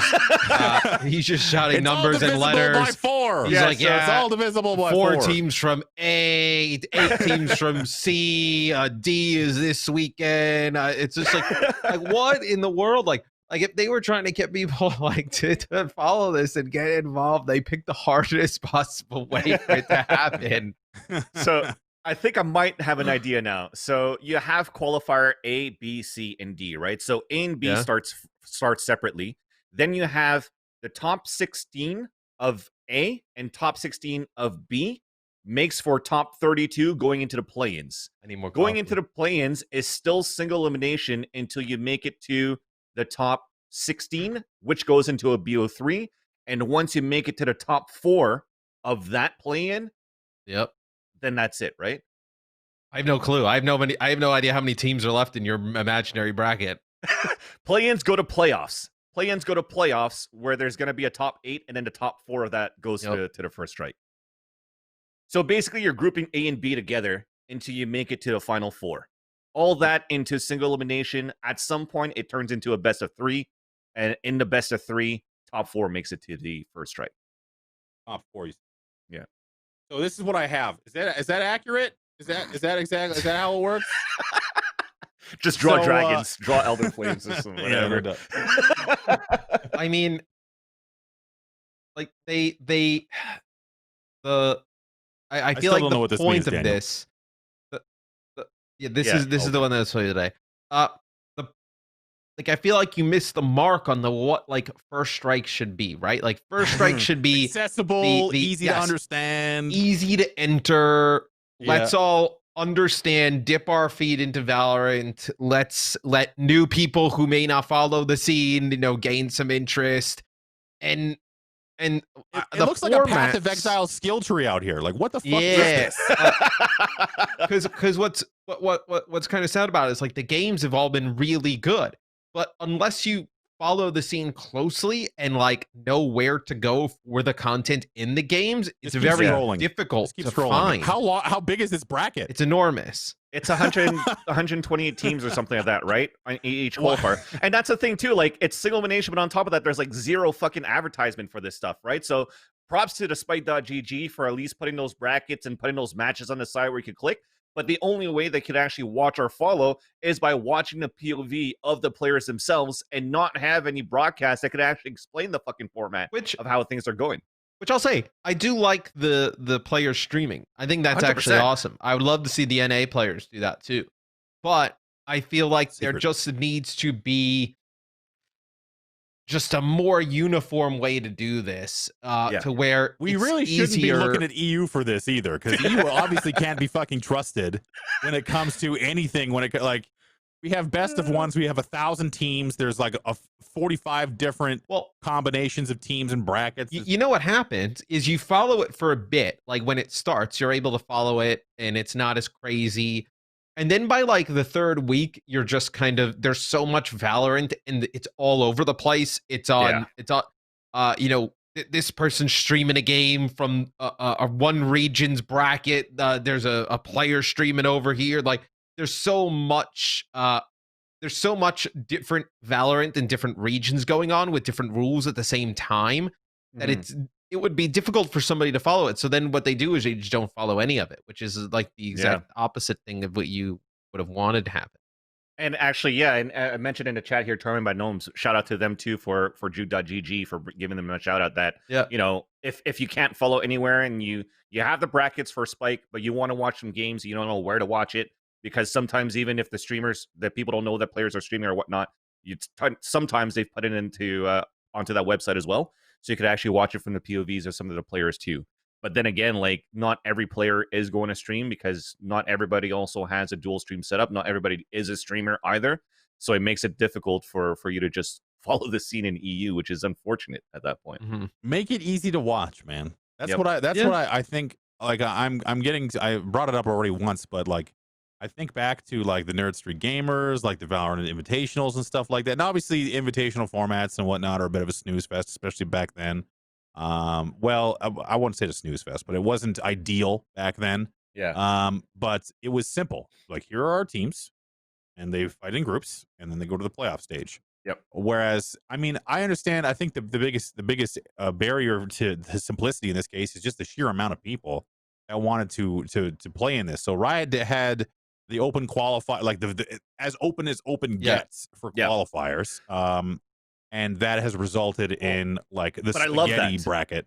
He's just shouting numbers and letters. By 4. He's like, it's all divisible by 4. 4 teams from A, 8 teams from C, D is this weekend. It's just like what in the world? Like if they were trying to get people like to follow this and get involved, they picked the hardest possible way for it to happen. So I think I might have an idea now. So you have qualifier A, B, C, and D, right? So A and B starts separately. Then you have the top 16 of A and top 16 of B makes for top 32 going into the play-ins. Going into the play-ins is still single elimination until you make it to the top 16, which goes into a BO3. And once you make it to the top 4 of that play-in, then that's it, right? I have no clue. I have no idea how many teams are left in your imaginary bracket. Play-ins go to playoffs. Play-ins go to playoffs where there's going to be a top 8, and then the top 4 of that goes to the first strike. So basically, you're grouping A and B together until you make it to the final 4. All that into single elimination. At some point, it turns into a best of 3. And in the best of 3, top 4 makes it to the first strike. Top 4. Yeah. So this is what I have. Is that accurate? Is that how it works? Just draw dragons, draw elder flames, or something. Whatever. I mean, like I feel like the point of this. This is the one that I'll show you today. I feel like you missed the mark on what first strike should be, right? Like first strike should be accessible, easy to understand, easy to enter. Let's all understand, dip our feet into Valorant. Let's let new people who may not follow the scene, gain some interest. And it looks like a Path of Exile skill tree out here. Like, what the fuck is this? Because what's kind of sad about it is the games have all been really good, but unless you follow the scene closely and know where to go for the content in the games, it's very difficult to find. How big is this bracket? It's enormous. It's 128 teams or something like that, right? On each qualifier. And that's the thing too, it's single elimination, but on top of that, there's 0 fucking advertisement for this stuff, right? So props to despite.gg for at least putting those brackets and putting those matches on the side where you could click. But the only way they could actually watch or follow is by watching the POV of the players themselves and not have any broadcast that could actually explain the fucking format of how things are going. Which I'll say, I do like the players streaming. I think that's actually 100%. awesome. I would love to see the NA players do that too. But I feel like there Secret. just needs to be just a more uniform way to do this, to where We it's really shouldn't easier. be looking at EU for this either, because EU obviously can't be fucking trusted when it comes to anything. When it like, we have best of ones, we have 1,000 teams. There's like 45 different combinations of teams and brackets. You know what happens is you follow it for a bit. Like when it starts, you're able to follow it, and it's not as crazy. And then by like the third week, you're just kind of, there's so much Valorant and it's all over the place. It's on, you know, this person's streaming a game from a one region's bracket. There's a player streaming over here. Like there's so much different Valorant in different regions going on with different rules at the same time that it would be difficult for somebody to follow it. So then what they do is they just don't follow any of it, which is like the exact opposite thing of what you would have wanted to happen. And actually, and I mentioned in the chat here, Torment by Gnomes, shout out to them too for Jude.gg for giving them a shout out that, you know, if you can't follow anywhere and you have the brackets for Spike, but you want to watch some games, you don't know where to watch it, because sometimes even if the streamers, that people don't know that players are streaming or whatnot, sometimes they've put it into onto that website as well. So you could actually watch it from the POVs of some of the players too. But then again, like not every player is going to stream, because not everybody also has a dual stream setup. Not everybody is a streamer either. So it makes it difficult for you to just follow the scene in EU, which is unfortunate at that point. Make it easy to watch, man. That's what I think. Like I'm getting. I brought it up already once, but like I think back to like the Nerd Street Gamers, like the Valorant Invitationals and stuff like that. And obviously, invitational formats and whatnot are a bit of a snooze fest, especially back then. Well, I wouldn't say the snooze fest, but it wasn't ideal back then. But it was simple. Like, here are our teams, and they fight in groups, and then they go to the playoff stage. Whereas, I mean, I understand. I think the biggest barrier to the simplicity in this case is just the sheer amount of people that wanted to play in this. So Riot had the open qualify, like the as open as open gets for qualifiers. And that has resulted in like the spaghetti bracket.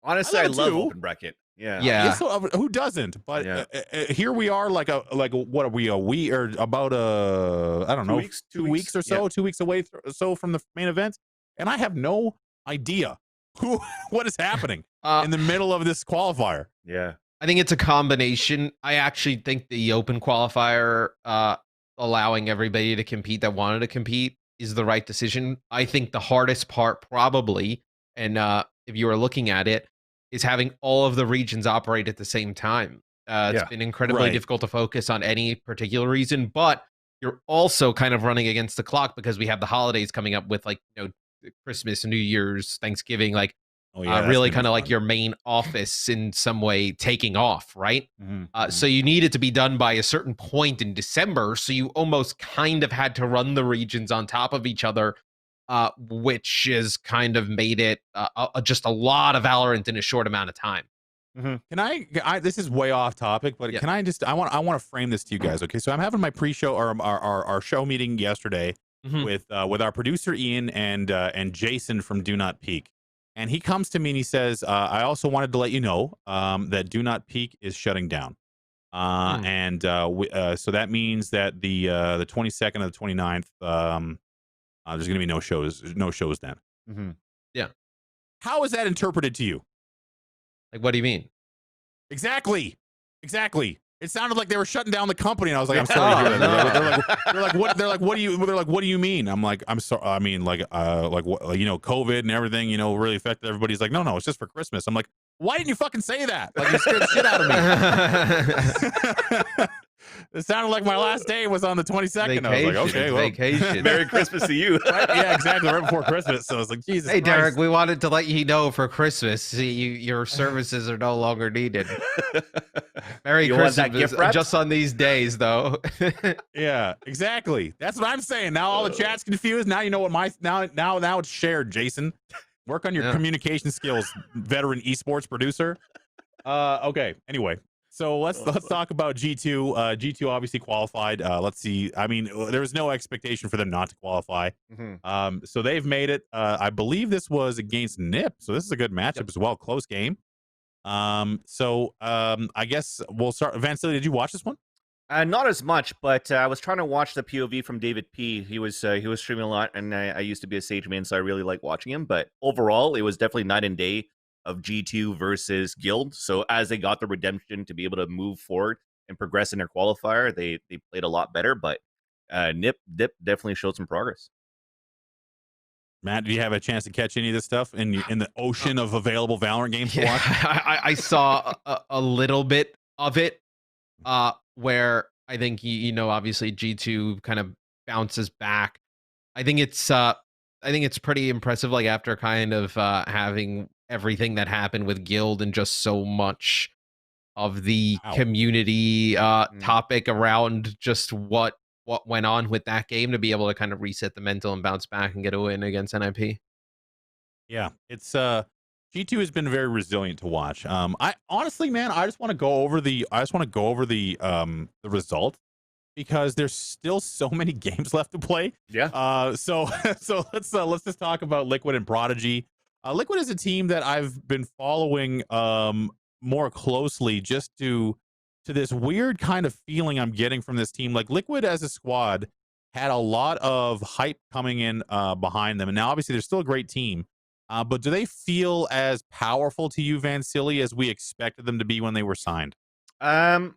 Honestly, I love open bracket. So, who doesn't? But here we are, like what are we? Or about I don't know, 2 weeks or so, 2 weeks away so from the main event, and I have no idea what is happening in the middle of this qualifier. I think it's a combination. I actually think the open qualifier allowing everybody to compete that wanted to compete is the right decision. I think the hardest part probably, and if you are looking at it, is having all of the regions operate at the same time. It's been incredibly difficult to focus on any particular reason, but you're also kind of running against the clock because we have the holidays coming up with, like, you know, Christmas, New Year's, Thanksgiving, like really kind of like your main office in some way taking off, right? So you need it to be done by a certain point in December. So you almost kind of had to run the regions on top of each other, which has kind of made it just a lot of Valorant in a short amount of time. Can I this is way off topic, but can I just, I want to frame this to you guys. Okay, so I'm having my pre-show or our show meeting yesterday with our producer Ian and Jason from Do Not Peak. And he comes to me and he says, I also wanted to let you know that Do Not Peak is shutting down. And so that means that the 22nd or the 29th, there's going to be no shows then. How is that interpreted to you? Like, what do you mean? Exactly. It sounded like they were shutting down the company, and I was like, I'm sorry to hear that. They're like, what do you mean? I'm like, I'm sorry. I mean, like, you know, COVID and everything, you know, really affected everybody. He's like, no, it's just for Christmas. I'm like, why didn't you fucking say that? Like, you scared the shit out of me. It sounded like my last day was on the 22nd. Vacation, I was like, okay, well, vacation. Merry Christmas to you. Yeah, exactly. Right before Christmas. So I was like, Jesus Hey, Christ. Derek, we wanted to let you know for Christmas, your services are no longer needed. Merry Christmas, just on these days, though. Yeah, exactly. That's what I'm saying. Now all the chat's confused. Now you know what now it's shared, Jason. Work on your communication skills, veteran esports producer. Okay. Anyway, So let's talk about G2. G2 obviously qualified. Let's see. I mean, there was no expectation for them not to qualify. So they've made it. I believe this was against NIP. So this is a good matchup as well. Close game. I guess we'll start. Vansili, did you watch this one? Not as much, but I was trying to watch the POV from David P. He was streaming a lot, and I used to be a Sage main, so I really like watching him. But overall, it was definitely night and day of G2 versus Guild. So as they got the redemption to be able to move forward and progress in their qualifier, they played a lot better. But Nip definitely showed some progress. Matt, do you have a chance to catch any of this stuff in the ocean of available Valorant games to watch? I saw a little bit of it, where I think obviously G2 kind of bounces back. I think it's pretty impressive. Like after kind of having everything that happened with Guild and just so much of the community topic around just what went on with that game, to be able to kind of reset the mental and bounce back and get a win against NIP. Yeah, it's G2 has been very resilient to watch. I honestly, man, I just want to go over the result, because there's still so many games left to play. Yeah. So let's just talk about Liquid and Prodigy. Liquid is a team that I've been following more closely, just to this weird kind of feeling I'm getting from this team. Like Liquid as a squad had a lot of hype coming in behind them, and now obviously they're still a great team. But do they feel as powerful to you, Vansili, as we expected them to be when they were signed? I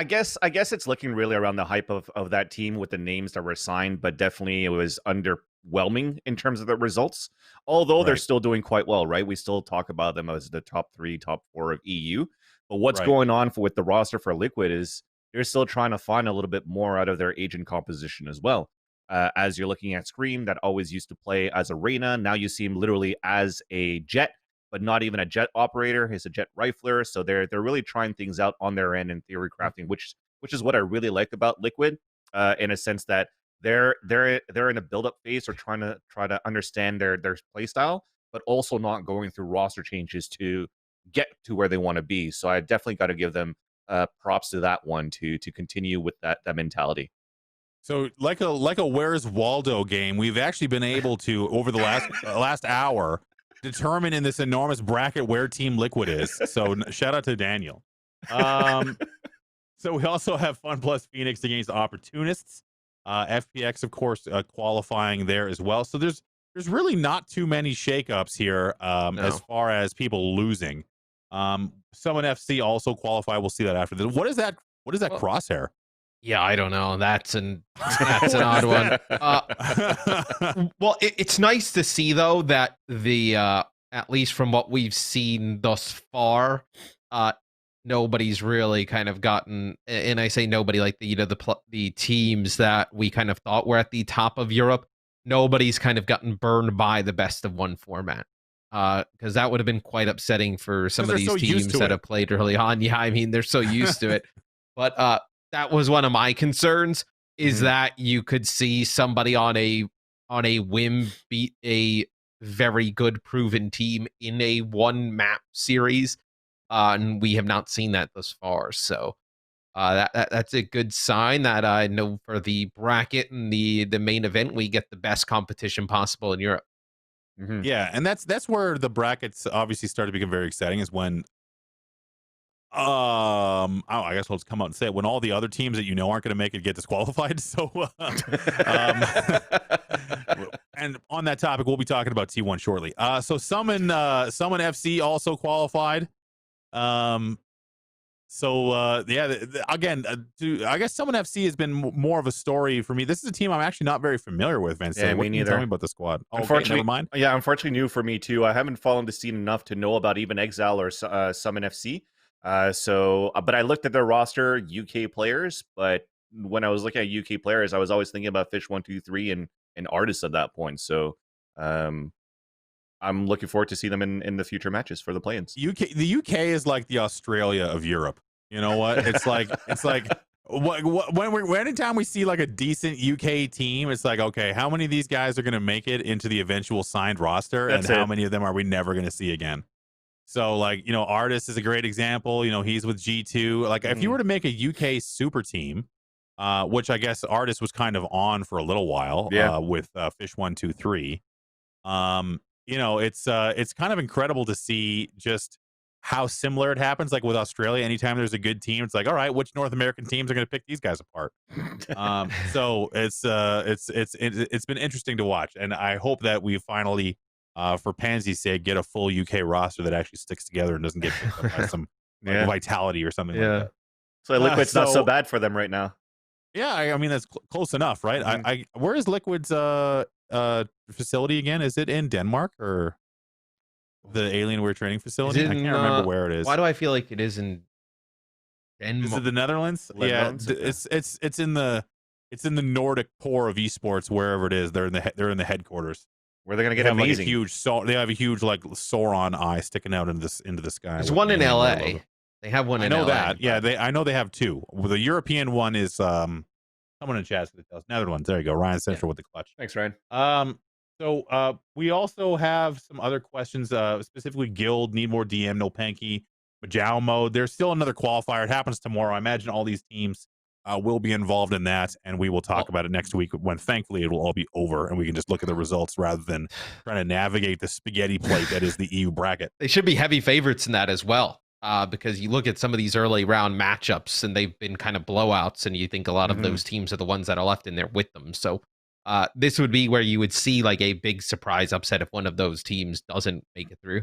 guess it's looking really around the hype of that team with the names that were signed, but definitely it was underwhelming in terms of the results. Although they're still doing quite well, right? We still talk about them as the top 3, top 4 of EU. But what's going on with the roster for Liquid is they're still trying to find a little bit more out of their agent composition as well. As you're looking at Scream, that always used to play as a Reyna. Now you see him literally as a Jet, but not even a Jet operator. He's a Jet rifler. So they're really trying things out on their end in theory crafting, which is what I really like about Liquid, in a sense that they're in a build-up phase, or trying to understand their play style, but also not going through roster changes to get to where they want to be. So I definitely got to give them props to that one to continue with that mentality. So like a Where's Waldo game, we've actually been able to, over the last hour, determine in this enormous bracket where Team Liquid is. So shout out to Daniel. So we also have Fun Plus Phoenix against Opportunists. FPX, of course, qualifying there as well. So there's really not too many shakeups here as far as people losing. Summon FC also qualify. We'll see that after this. What is that crosshair? Yeah, I don't know. That's an odd one. Well, it's nice to see though that the at least from what we've seen thus far, nobody's really kind of gotten, and I say nobody, like the teams that we kind of thought were at the top of Europe, nobody's kind of gotten burned by the best of one format. Because that would have been quite upsetting for some of these teams that have played early on. Yeah, I mean, they're so used to it. But that was one of my concerns, is that you could see somebody on a whim beat a very good proven team in a one map series, and we have not seen that thus far. So that's a good sign that I know for the bracket and the main event, we get the best competition possible in Europe. Yeah, and that's where the brackets obviously start to become very exciting, is when I guess I'll just come out and say it, when all the other teams that aren't going to make it get disqualified. So and on that topic, we'll be talking about T1 shortly. So Summon FC also qualified. Again, I guess Summon FC has been more of a story for me. This is a team I'm actually not very familiar with, Vince. Yeah, what me can you neither. tell me about the squad? Unfortunately, never mind. Yeah, unfortunately new for me too. I haven't followed the scene enough to know about even Exile or Summon FC. But I looked at their roster, UK players, but when I was looking at UK players, I was always thinking about Fish123 and Artists at that point. So I'm looking forward to see them in the future matches for the play-ins. The UK is like the Australia of Europe. You know what? It's like anytime we see like a decent UK team, it's like, okay, how many of these guys are going to make it into the eventual signed roster, and how many of them are we never going to see again? So like, you know, Artis is a great example. You know, he's with G2. Like if you were to make a UK super team, which I guess Artis was kind of on for a little while, with Fish 123. You know, it's kind of incredible to see just how similar it happens. Like with Australia, anytime there's a good team, it's like, all right, which North American teams are going to pick these guys apart? So it's been interesting to watch, and I hope that we finally, for Pansy's sake, get a full UK roster that actually sticks together and doesn't get picked up by some like, Vitality or something like that. So Liquid's not so bad for them right now. Yeah, I mean that's close enough, right? I where is Liquid's facility again? Is it in Denmark or the Alienware training facility? I can't remember where it is. Why do I feel like it is in Denmark? Is it the Netherlands? Yeah, it's in the Nordic core of esports, wherever it is. They're in the headquarters. Where they're gonna get amazing. They have a huge like Sauron eye sticking out into the sky. There's one in LA. They have one in LA. I know that. Yeah, I know they have two. The European one is someone in chat's gonna tell us. Netherlands. There you go. Ryan Central with the clutch. Thanks, Ryan. So we also have some other questions, specifically Guild, need more DM, no Panky, Majao mode. There's still another qualifier. It happens tomorrow. I imagine all these teams will be involved in that, and we will talk about it next week when thankfully it will all be over and we can just look at the results rather than trying to navigate the spaghetti plate that is the EU bracket. They should be heavy favorites in that as well. Because you look at some of these early round matchups and they've been kind of blowouts, and you think a lot of those teams are the ones that are left in there with them. So this would be where you would see like a big surprise upset if one of those teams doesn't make it through.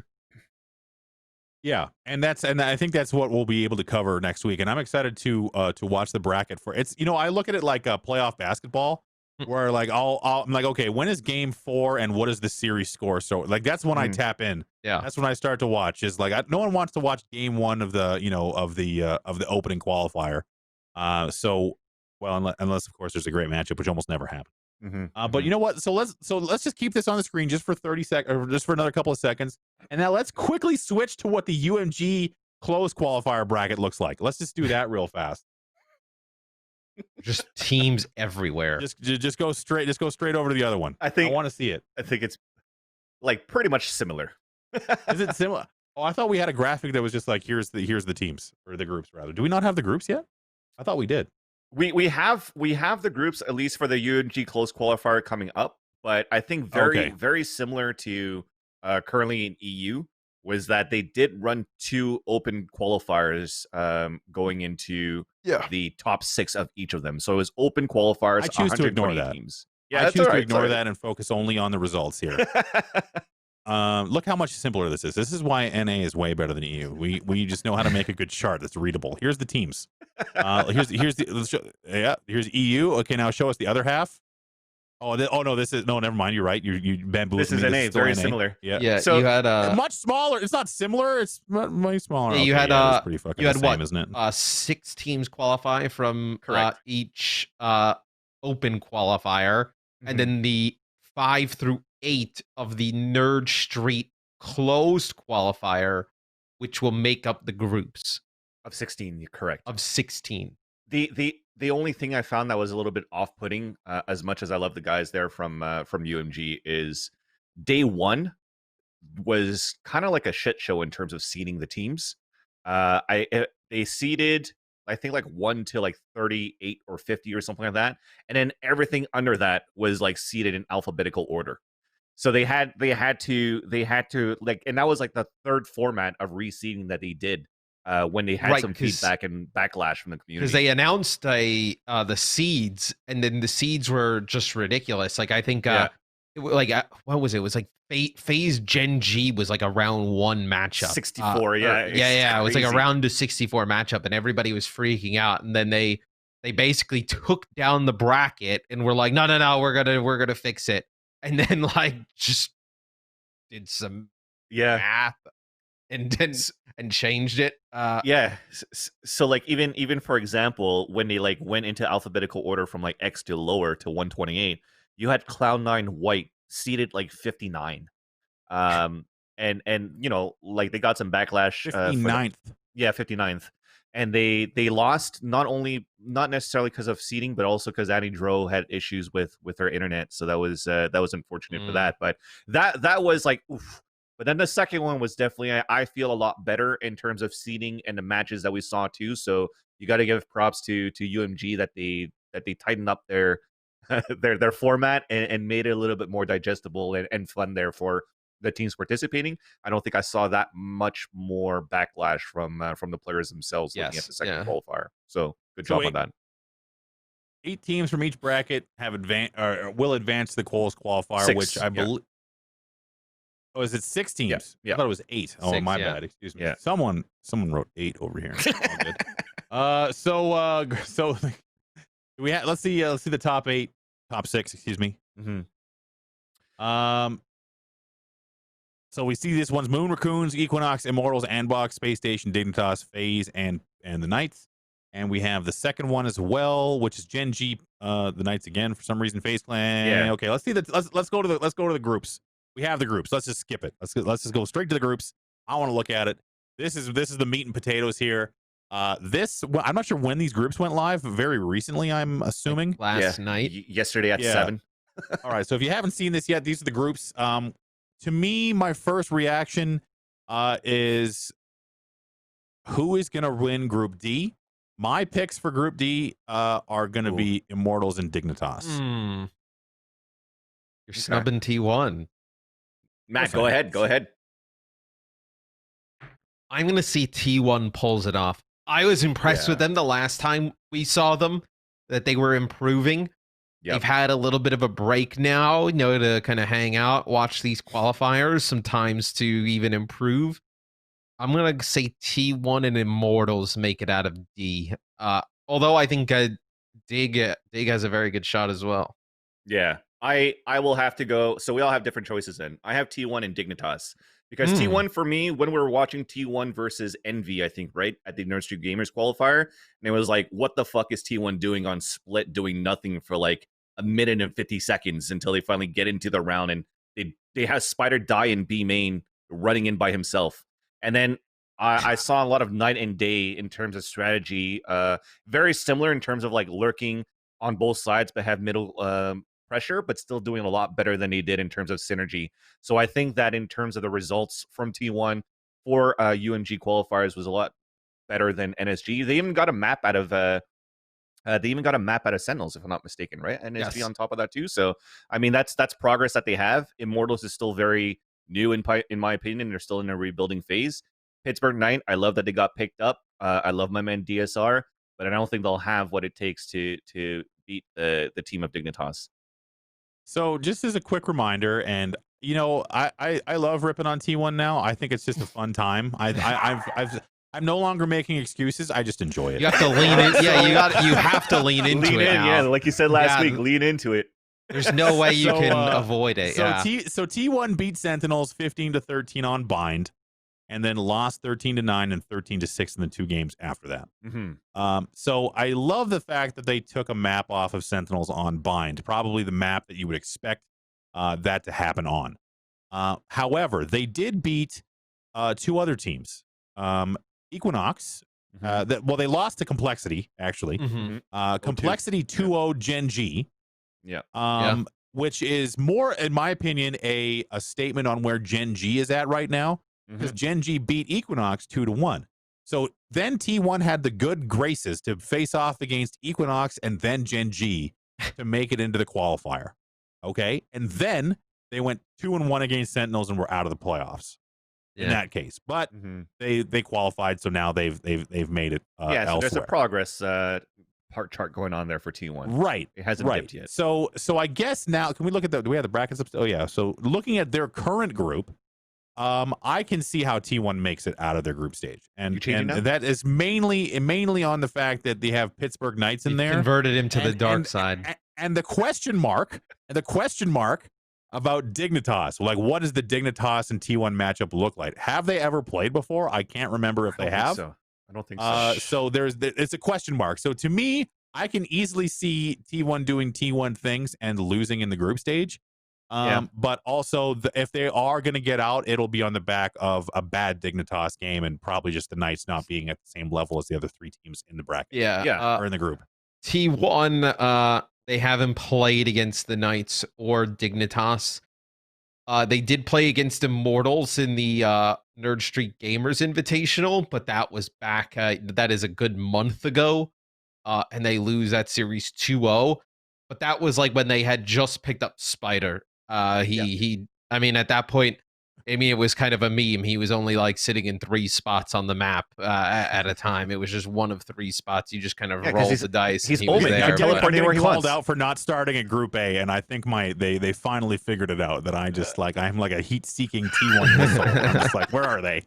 Yeah, and I think that's what we'll be able to cover next week. And I'm excited to watch the bracket for it's. You know, I look at it like a playoff basketball, where like I'm like, okay, when is game 4 and what is the series score? So like that's when I tap in. Yeah, that's when I start to watch. Is like no one wants to watch game 1 of the of the opening qualifier. So well, unless of course there's a great matchup, which almost never happens. But you know what? So let's just keep this on the screen just for 30 seconds, or just for another couple of seconds, and now let's quickly switch to what the UMG closed qualifier bracket looks like. Let's just do that real fast. Just teams everywhere. Just go straight. Just go straight over to the other one. I want to see it. I think it's like pretty much similar. Is it similar? Oh, I thought we had a graphic that was just like here's the teams, or the groups rather. Do we not have the groups yet? I thought we did. We have the groups, at least for the UMG close qualifier coming up, but I think very similar to currently in EU was that they did run 2 open qualifiers going into the top 6 of each of them. So it was open qualifiers. I choose to ignore that. Teams. Yeah, I choose to ignore that and focus only on the results here. Look how much simpler this is. This is why NA is way better than EU. We just know how to make a good chart that's readable. Here's the teams. Here's EU. Okay, now show us the other half. Oh no, this is never mind. You're right. You bamboozled. This is NA. It's very similar. Yeah. So you had much smaller. It's not similar. It's much smaller. Yeah, you okay, had pretty fucking you had the same, what? Isn't it? 6 teams qualify from each open qualifier, and then the 5 through 8 of the Nerd Street closed qualifier, which will make up the groups of 16. You're correct. Of 16. The only thing I found that was a little bit off-putting, as much as I love the guys there from UMG, is day 1 was kind of like a shit show in terms of seeding the teams. They seeded, I think, like 1 to like 38 or 50 or something like that, and then everything under that was like seeded in alphabetical order. So they had to like, and that was like the 3rd format of reseeding that they did. When they had some feedback and backlash from the community, because they announced the seeds, and then the seeds were just ridiculous. Like I think, what was it? It was like Phase Gen G was like a round 1 matchup, 64. It was like a round to 64 matchup, and everybody was freaking out. And then they basically took down the bracket and were like, no, we're gonna fix it, and then like just did some math and changed it. So like even for example, when they like went into alphabetical order from like X to lower to 128, you had Cloud9 White seated like 59. And you know, like they got some backlash. 59th. 59th. And they lost not necessarily because of seeding, but also because Annie Dro had issues with her internet. So that was unfortunate for that. But that was like, oof. But then the second one was definitely, I feel, a lot better in terms of seeding and the matches that we saw too. So you got to give props to UMG that they tightened up their their format and made it a little bit more digestible and fun there for the teams participating. I don't think I saw that much more backlash from the players themselves looking at the second qualifier. So good job on that. 8 teams from each bracket have will advance to the quals qualifier, which I believe. Oh, is it 6 teams? Yeah. I thought it was 8. Oh, 6, my bad. Excuse me. Yeah. Someone wrote 8 over here. All good. So we have. Let's see the top 6. Excuse me. So we see this one's Moon, Raccoons, Equinox, Immortals, Andbox, Space Station, Dignitas, FaZe, and the Knights. And we have the second one as well, which is Gen G, the Knights again for some reason. FaZe Clan. Yeah. Okay, let's go to the groups. We have the groups. Let's just skip it. Let's just go straight to the groups. I want to look at it. This is the meat and potatoes here. I'm not sure when these groups went live. Very recently, I'm assuming. Last night, yesterday at 7. All right. So if you haven't seen this yet, these are the groups. To me, my first reaction is who is going to win Group D. My picks for Group D are going to be Immortals and Dignitas. You're snubbing T1. Matt, go ahead. I'm going to see T1 pulls it off. I was impressed with them the last time we saw them, that they were improving. Yep. They've had a little bit of a break now, to kind of hang out, watch these qualifiers, sometimes to even improve. I'm going to say T1 and Immortals make it out of D. Although I think Dig has a very good shot as well. Yeah, I will have to go. So we all have different choices then. I have T1 and Dignitas. Because T1 for me, when we were watching T1 versus Envy, I think, right, at the Nerd Street Gamers qualifier, and it was like, what the fuck is T1 doing on split, doing nothing for like a minute and 50 seconds until they finally get into the round, and they have Spider die in B main running in by himself. And then I saw a lot of night and day in terms of strategy, very similar in terms of like lurking on both sides, but have middle pressure, but still doing a lot better than they did in terms of synergy. So I think that in terms of the results from T1 for UMG qualifiers was a lot better than NSG. They even got a map out of Sentinels, if I'm not mistaken, right? And NSG on top of that too. So I mean, that's progress that they have. Immortals is still very new in my opinion. They're still in a rebuilding phase. Pittsburgh Knight, I love that they got picked up. I love my man DSR, but I don't think they'll have what it takes to beat the team of Dignitas. So just as a quick reminder, and I love ripping on T1 now. I think it's just a fun time. I'm no longer making excuses. I just enjoy it. You have to lean in. Yeah, you have to lean into it. Now. Yeah, like you said last week, lean into it. There's no way you can avoid it. So T1 beat Sentinels 15-13 on Bind, and then lost 13-9 and 13-6 in the 2 games after that. So I love the fact that they took a map off of Sentinels on Bind, probably the map that you would expect that to happen on. However, they did beat 2 other teams. Equinox, they lost to Complexity, actually. Complexity 2-0 Gen G. Which is more, in my opinion, a statement on where Gen G is at right now. Because Gen G beat Equinox 2-1. So then T1 had the good graces to face off against Equinox and then Gen G to make it into the qualifier. Okay? And then they went 2-1 against Sentinels and were out of the playoffs. In that case. But they qualified, so now they've made it so elsewhere. There's a progress chart going on there for T1. Right. It hasn't dipped yet. So I guess now, can we look at do we have the brackets up? Oh yeah. So looking at their current group, I can see how T1 makes it out of their group stage, and that is mainly on the fact that they have Pittsburgh Knights in there, converted him to the dark side, and the question mark about Dignitas. Like, what does the Dignitas and T1 matchup look like? Have they ever played before? I can't remember if they have. I don't think so. So it's a question mark. So to me, I can easily see T1 doing T1 things and losing in the group stage. But also, if they are going to get out, it'll be on the back of a bad Dignitas game and probably just the Knights not being at the same level as the other 3 teams in the bracket. Or in the group. T1, they haven't played against the Knights or Dignitas. They did play against Immortals in the Nerd Street Gamers Invitational, but that was back. That is a good month ago, and they lose that series 2-0. But that was like when they had just picked up Spider. He. I mean, at that point, I mean, it was kind of a meme. He was only like sitting in 3 spots on the map at a time. It was just one of 3 spots. You just kind of roll the dice. He's and he was open. there. I teleported where he called wants. out for not starting at Group A, and I think they finally figured it out that I just like I'm like a heat-seeking T1 missile. I'm just like, where are they?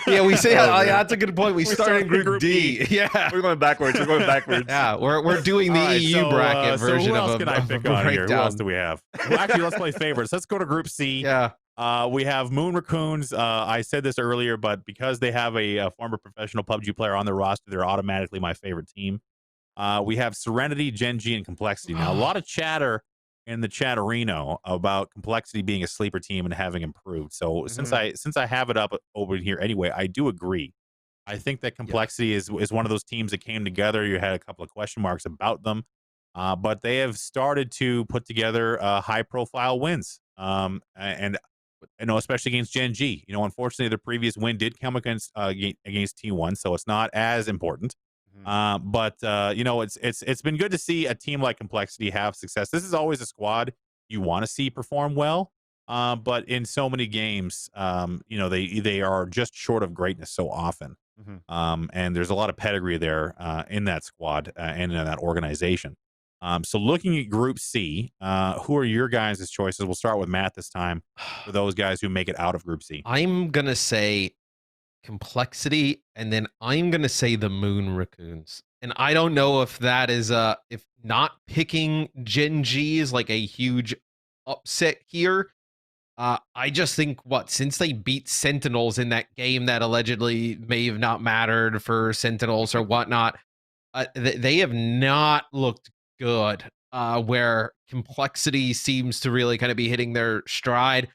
Yeah, we say Oh, that's a good point. We started in Group D. Yeah, We're going backwards. We're going backwards. yeah, we're doing the All right, EU bracket so version who else of can I of pick a on here? Who else breakdown. do we have? Well, actually, let's play favorites. Let's go to Group C. Yeah. We have Moon Raccoons. I said this earlier, but because they have a former professional PUBG player on their roster, they're automatically my favorite team. We have Serenity, Gen G, and Complexity. Now, a lot of chatter in the chatterino about Complexity being a sleeper team and having improved. So since I have it up over here anyway, I do agree. I think that Complexity is one of those teams that came together. You had a couple of question marks about them, but they have started to put together high-profile wins. And you know, especially against Gen G. You know, unfortunately, the previous win did come against T1, so it's not as important. But you know, it's been good to see a team like Complexity have success. This is always a squad you want to see perform well, but in so many games, you know, they are just short of greatness so often. And there's a lot of pedigree there in that squad and in that organization. So looking at Group C, who are your guys' choices? We'll start with Matt this time for those guys who make it out of Group C. I'm gonna say Complexity, and then I'm gonna say the Moon Raccoons. And I don't know if that is if not picking Gen G is like a huge upset here. I just think since they beat Sentinels in that game that allegedly may have not mattered for Sentinels or whatnot, they have not looked good. Where Complexity seems to really kind of be hitting their stride,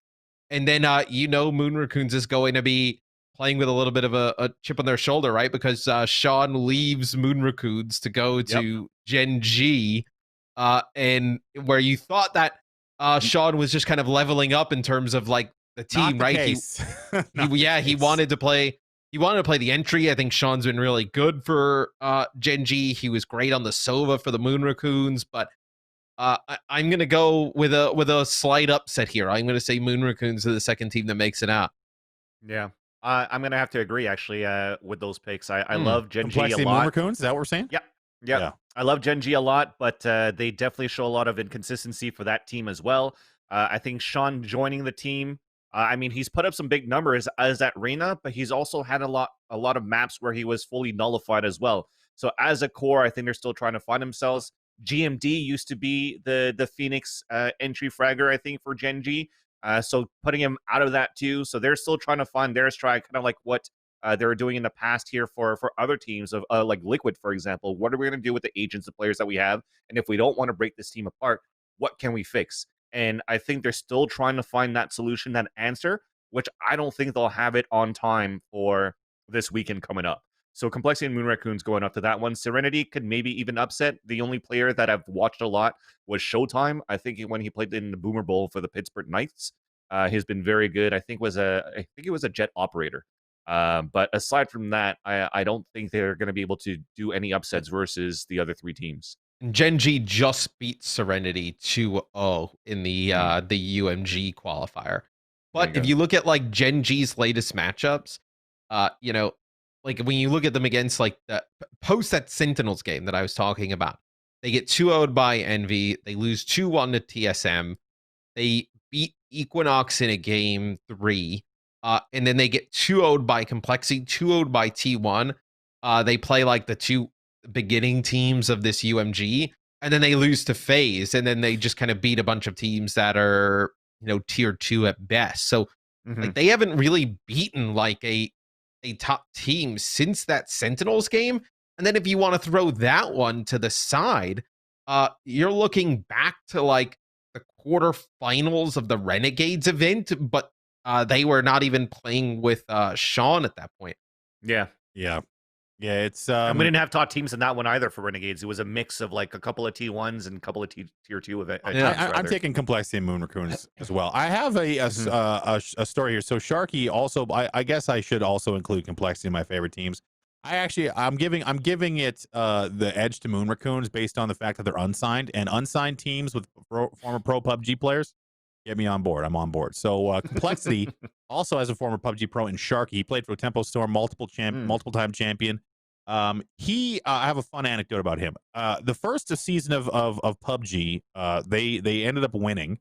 and then you know, Moon Raccoons is going to be playing with a little bit of a chip on their shoulder, right? Because Sean leaves Moon Raccoons to go to Gen G, and where you thought that Sean was just kind of leveling up in terms of like the team, right? He wanted to play. He wanted to play the entry. I think Sean's been really good for Gen G. He was great on the Sova for the Moon Raccoons, but I'm gonna go with a slight upset here. I'm gonna say Moon Raccoons are the second team that makes it out. Yeah. I'm gonna have to agree actually with those picks. I love Gen G a Complexity lot. Moon Raccoons, is that what we're saying? Yeah. I love Gen G a lot, but they definitely show a lot of inconsistency for that team as well. I think Sean joining the team, I mean, he's put up some big numbers as at Reyna, but he's also had a lot of maps where he was fully nullified as well. So as a core, I think they're still trying to find themselves. GMD used to be the Phoenix entry fragger, I think, for Gen G. So putting him out of that too. So they're still trying to find their stride, kind of like what they were doing in the past here for other teams of like Liquid, for example. What are we going to do with the agents, the players that we have? And if we don't want to break this team apart, what can we fix? And I think they're still trying to find that solution, that answer, which I don't think they'll have it on time for this weekend coming up. So Complexity and Moon Raccoons going up to that one. Serenity could maybe even upset. The only player that I've watched a lot was Showtime. I think when he played in the Boomer Bowl for the Pittsburgh Knights, he's been very good. I think it was a jet operator. But aside from that, I don't think they're going to be able to do any upsets versus the other 3 teams. Gen G just beat Serenity 2-0 in the UMG qualifier. But if you look at like Gen G's latest matchups, you know, like when you look at them against like the post that Sentinels game that I was talking about, they get 2-0'd by Envy. They lose 2-1 to TSM. They beat Equinox in a game 3. And then they get 2-0'd by Complexity, 2-0'd by T1. They play like the 2 beginning teams of this UMG, and then they lose to FaZe, and then they just kind of beat a bunch of teams that are, you know, tier 2 at best. So like they haven't really beaten like a top team since that Sentinels game. And then if you want to throw that one to the side, you're looking back to like the quarterfinals of the Renegades event, but they were not even playing with Sean at that point. Yeah. Yeah, it's And we didn't have top teams in that one either for Renegades. It was a mix of like a couple of T1s and a couple of tier 2 event. I'm taking complexity and moon raccoons as well. I have a story here. So Sharky also, I guess I should also include complexity in my favorite teams. I'm giving it the edge to moon raccoons based on the fact that they're unsigned, and unsigned teams with former pro PUBG players. Get me on board. I'm on board. So complexity also has a former PUBG pro in Sharky. He played for Tempo Storm, multiple time champion. I have a fun anecdote about him. The first season of PUBG, they ended up winning,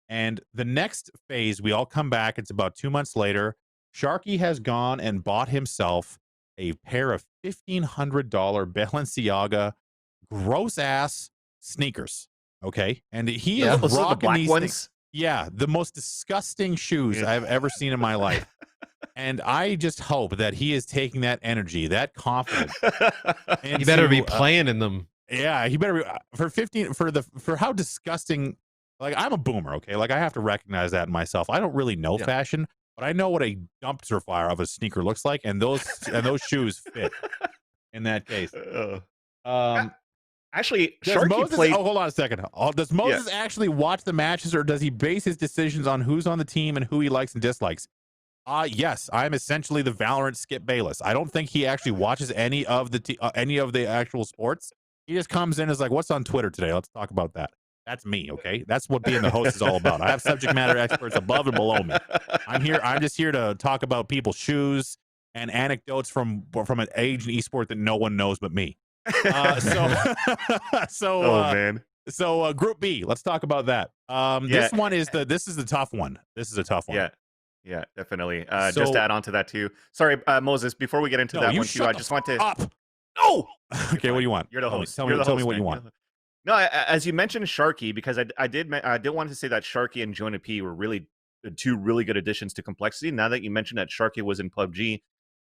and the next phase we all come back. It's about 2 months later. Sharky has gone and bought himself a pair of $1,500 Balenciaga gross ass sneakers. Okay, and he is rocking these things. Yeah, the most disgusting shoes I've ever seen in my life. And I just hope that he is taking that energy, that confidence. He better be playing in them. Yeah, he better be for how disgusting. Like, I'm a boomer, okay? Like, I have to recognize that in myself. I don't really know fashion, but I know what a dumpster fire of a sneaker looks like, and those shoes fit in that case. Actually, does Moses, hold on a second. Does Moses actually watch the matches, or does he base his decisions on who's on the team and who he likes and dislikes? Yes, I'm essentially the Valorant Skip Bayless. I don't think he actually watches any of the actual sports. He just comes in and is like, "What's on Twitter today? Let's talk about that." That's me, okay? That's what being the host is all about. I have subject matter experts above and below me. I'm just here to talk about people's shoes and anecdotes from an age in esport that no one knows but me. So Group B, let's talk about that. This is the tough one. This is a tough one. Yeah, definitely. Just to add on to that too. Sorry, Moses, before we get into that one too, I just want to No. Okay, what do you want? You're the host. Tell me what you want. No, as you mentioned Sharky, because I did want to say that Sharky and Jonah P were really two really good additions to complexity. Now that you mentioned that Sharky was in PUBG,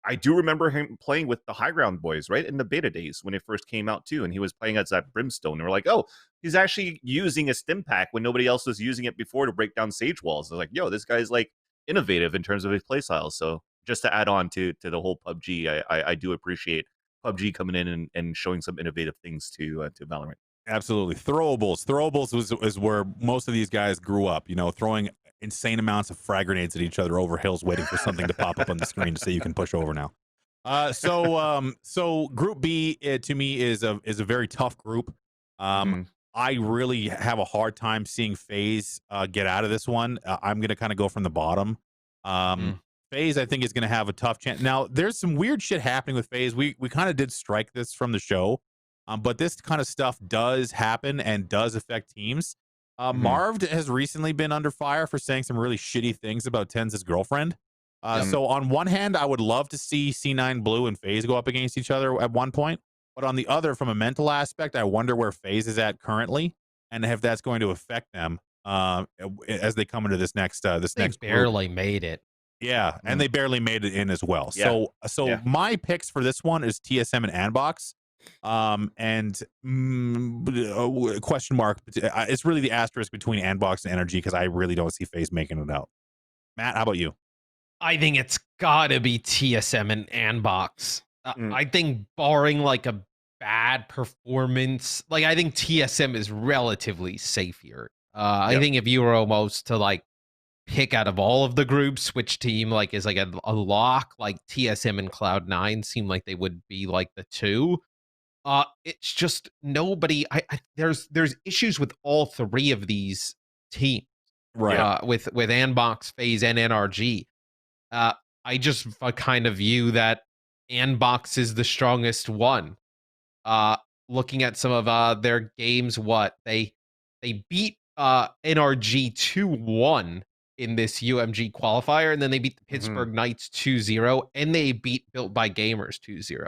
I do remember him playing with the High Ground boys, right, in the beta days when it first came out too, and he was playing as that Brimstone. And we're like, oh, he's actually using a stim pack when nobody else was using it before to break down sage walls. I was like, yo, this guy's like innovative in terms of his play style. So just to add on to the whole PUBG, I do appreciate PUBG coming in and showing some innovative things to Valorant. Absolutely. Throwables is where most of these guys grew up, throwing insane amounts of frag grenades at each other over hills, waiting for something to pop up on the screen to say you can push over now. So Group B to me is a very tough group. I really have a hard time seeing FaZe get out of this one. I'm going to kind of go from the bottom. FaZe, I think, is going to have a tough chance. Now, there's some weird shit happening with FaZe. We kind of did strike this from the show. But this kind of stuff does happen and does affect teams. Marv has recently been under fire for saying some really shitty things about Tenz's girlfriend. So on one hand, I would love to see C9 Blue and FaZe go up against each other at one point. But on the other, from a mental aspect, I wonder where FaZe is at currently and if that's going to affect them as they come into this next next barely group. Made it. Yeah, and they barely made it in as well. So my picks for this one is TSM and Anbox. Question mark. It's really the asterisk between Anbox and Energy because I really don't see FaZe making it out. Matt, how about you? I think it's gotta be TSM and Anbox. I think barring like a bad performance, like I think TSM is relatively safe here. I think if you were almost to like pick out of all of the groups, which team like is like a lock, like TSM and Cloud9 seem like they would be like the two. It's just nobody. There's issues with all three of these teams, right? With Anbox, FaZe, and NRG. I just kind of view that Anbox is the strongest one. Looking at some of their games, they beat NRG 2-1 in this UMG qualifier, and then they beat the Pittsburgh Knights 2-0, and they beat Built by Gamers 2-0.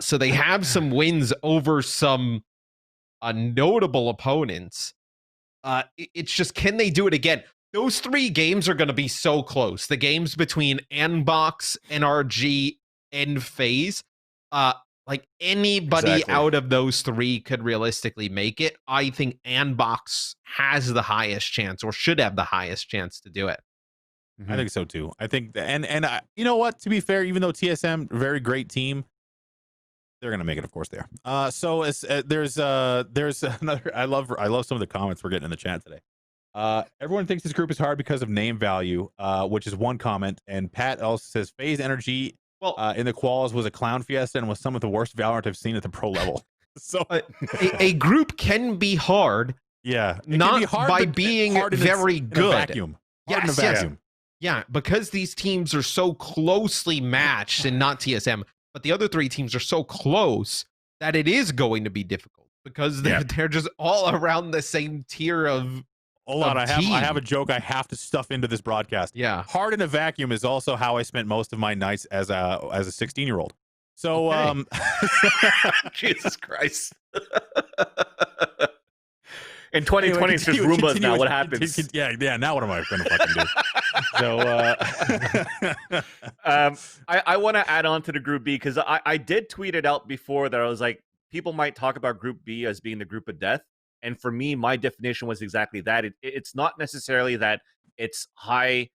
So they have some wins over some notable opponents. It's just, can they do it again? Those three games are going to be so close. The games between Anbox, NRG, and FaZe. Like anybody out of those three could realistically make it. I think Anbox has the highest chance, or should have the highest chance to do it. I think so too. I think, and you know what? To be fair, even though TSM, very great team, They're gonna make it, of course they are. So it's, there's another. I love some of the comments we're getting in the chat today. Everyone thinks this group is hard because of name value, which is one comment. And Pat also says phase energy in the quals was a clown fiesta and was some of the worst Valorant I've seen at the pro level. So a group can be hard, yeah, it not can be hard, by but being hard very in a good. vacuum. Hard in a Yes, yes. vacuum. Yeah, because these teams are so closely matched, and not TSM, but the other three teams are so close that it is going to be difficult because they're just all around the same tier of. Hold on, I have a joke I have to stuff into this broadcast. Yeah, hard in a vacuum is also how I spent most of my nights as a 16-year-old. So Jesus Christ. In 2020, it's just Roombas now. What happens? Yeah. Now what am I going to fucking do? So I want to add on to the Group B because I did tweet it out before that I was like, people might talk about Group B as being the group of death. And for me, my definition was exactly that. It's not necessarily that it's high.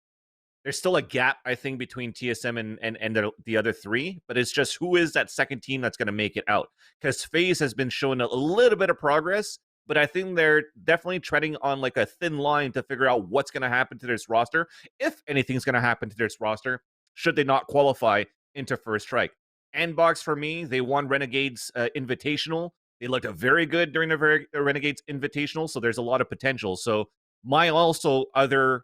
There's still a gap, I think, between TSM and the other three, but it's just who is that second team that's going to make it out. Because FaZe has been showing a little bit of progress, but I think they're definitely treading on like a thin line to figure out what's going to happen to this roster, if anything's going to happen to this roster, should they not qualify into First Strike. Nbox, for me, they won Renegades Invitational. They looked very good during the Renegades Invitational, so there's a lot of potential. So my also other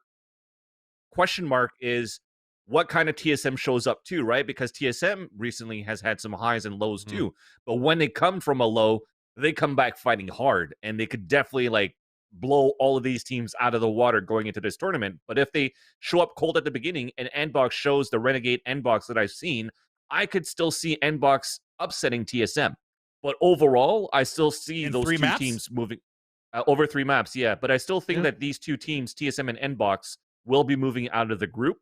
question mark is what kind of TSM shows up too, right? Because TSM recently has had some highs and lows too. But when they come from a low, they come back fighting hard, and they could definitely like blow all of these teams out of the water going into this tournament. But if they show up cold at the beginning and Nbox shows the Renegade Nbox that I've seen, I could still see Nbox upsetting TSM. But overall, I still see those two teams moving over 3 maps. Yeah, but I still think that these two teams, TSM and Nbox, will be moving out of the group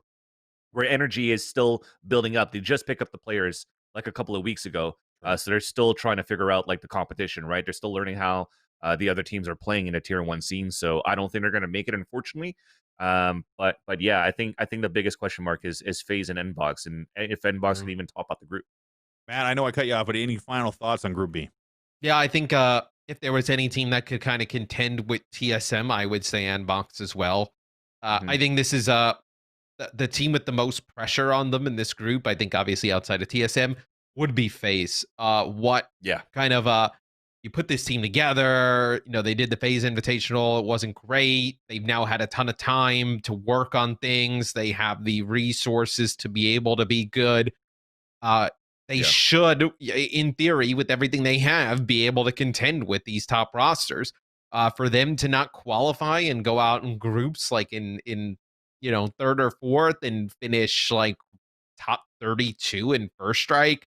where energy is still building up. They just picked up the players like a couple of weeks ago. So they're still trying to figure out like the competition, right? They're still learning how the other teams are playing in a tier 1 scene. So I don't think they're going to make it, unfortunately. But yeah, I think the biggest question mark is FaZe and Nbox, and if Nbox can even top out the group. Matt, I know I cut you off, but any final thoughts on Group B? Yeah, I think if there was any team that could kind of contend with TSM, I would say Nbox as well. I think this is the team with the most pressure on them in this group. I think obviously outside of TSM would be FaZe. Kind of you put this team together, they did the FaZe Invitational. It wasn't great. They've now had a ton of time to work on things. They have the resources to be able to be good. They should, in theory, with everything they have, be able to contend with these top rosters. For them to not qualify and go out in groups like in third or fourth and finish like top 32 in First Strike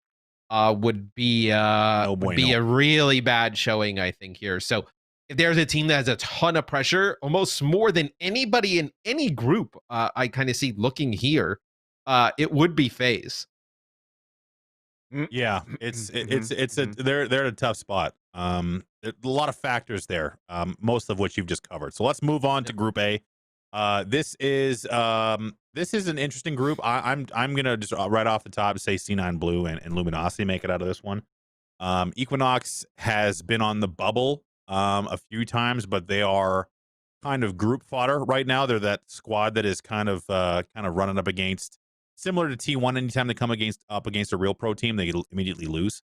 would be a really bad showing, I think, here. So if there's a team that has a ton of pressure, almost more than anybody in any group, I kind of see looking here, it would be FaZe. Yeah, they're at a tough spot. There's a lot of factors there, most of which you've just covered. So let's move on to Group A. This is an interesting group. I'm gonna just right off the top say C9 Blue and Luminosity make it out of this one. Equinox has been on the bubble a few times, but they are kind of group fodder right now. They're that squad that is kind of running up against, similar to T1. Anytime they come up against a real pro team, they immediately lose.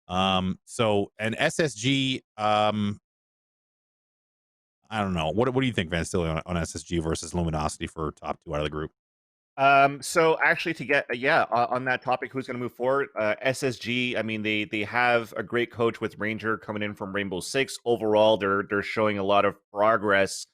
So an SSG, I don't know. What do you think, Van Stilly, on SSG versus Luminosity for top 2 out of the group? So actually, to get on that topic, who's going to move forward? SSG. I mean, they have a great coach with Ranger coming in from Rainbow Six. Overall, they're showing a lot of progress,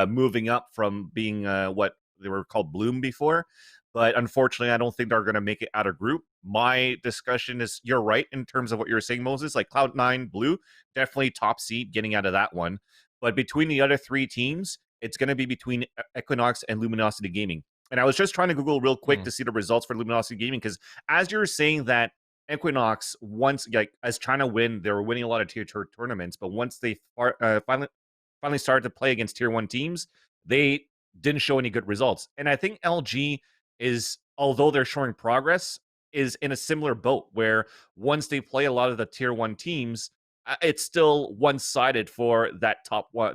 moving up from being what they were called Bloom before. But unfortunately, I don't think they're going to make it out of group. My discussion is, you're right in terms of what you're saying, Moses. Like Cloud9 Blue, definitely top seed getting out of that one. But between the other 3 teams, it's going to be between Equinox and Luminosity Gaming. And I was just trying to Google real quick to see the results for Luminosity Gaming, because as you're saying that Equinox, once as trying to win, they were winning a lot of tier 2 tournaments, but once they finally started to play against tier 1 teams, they didn't show any good results. And I think LG is, although they're showing progress, is in a similar boat where once they play a lot of the tier 1 teams, it's still one-sided for that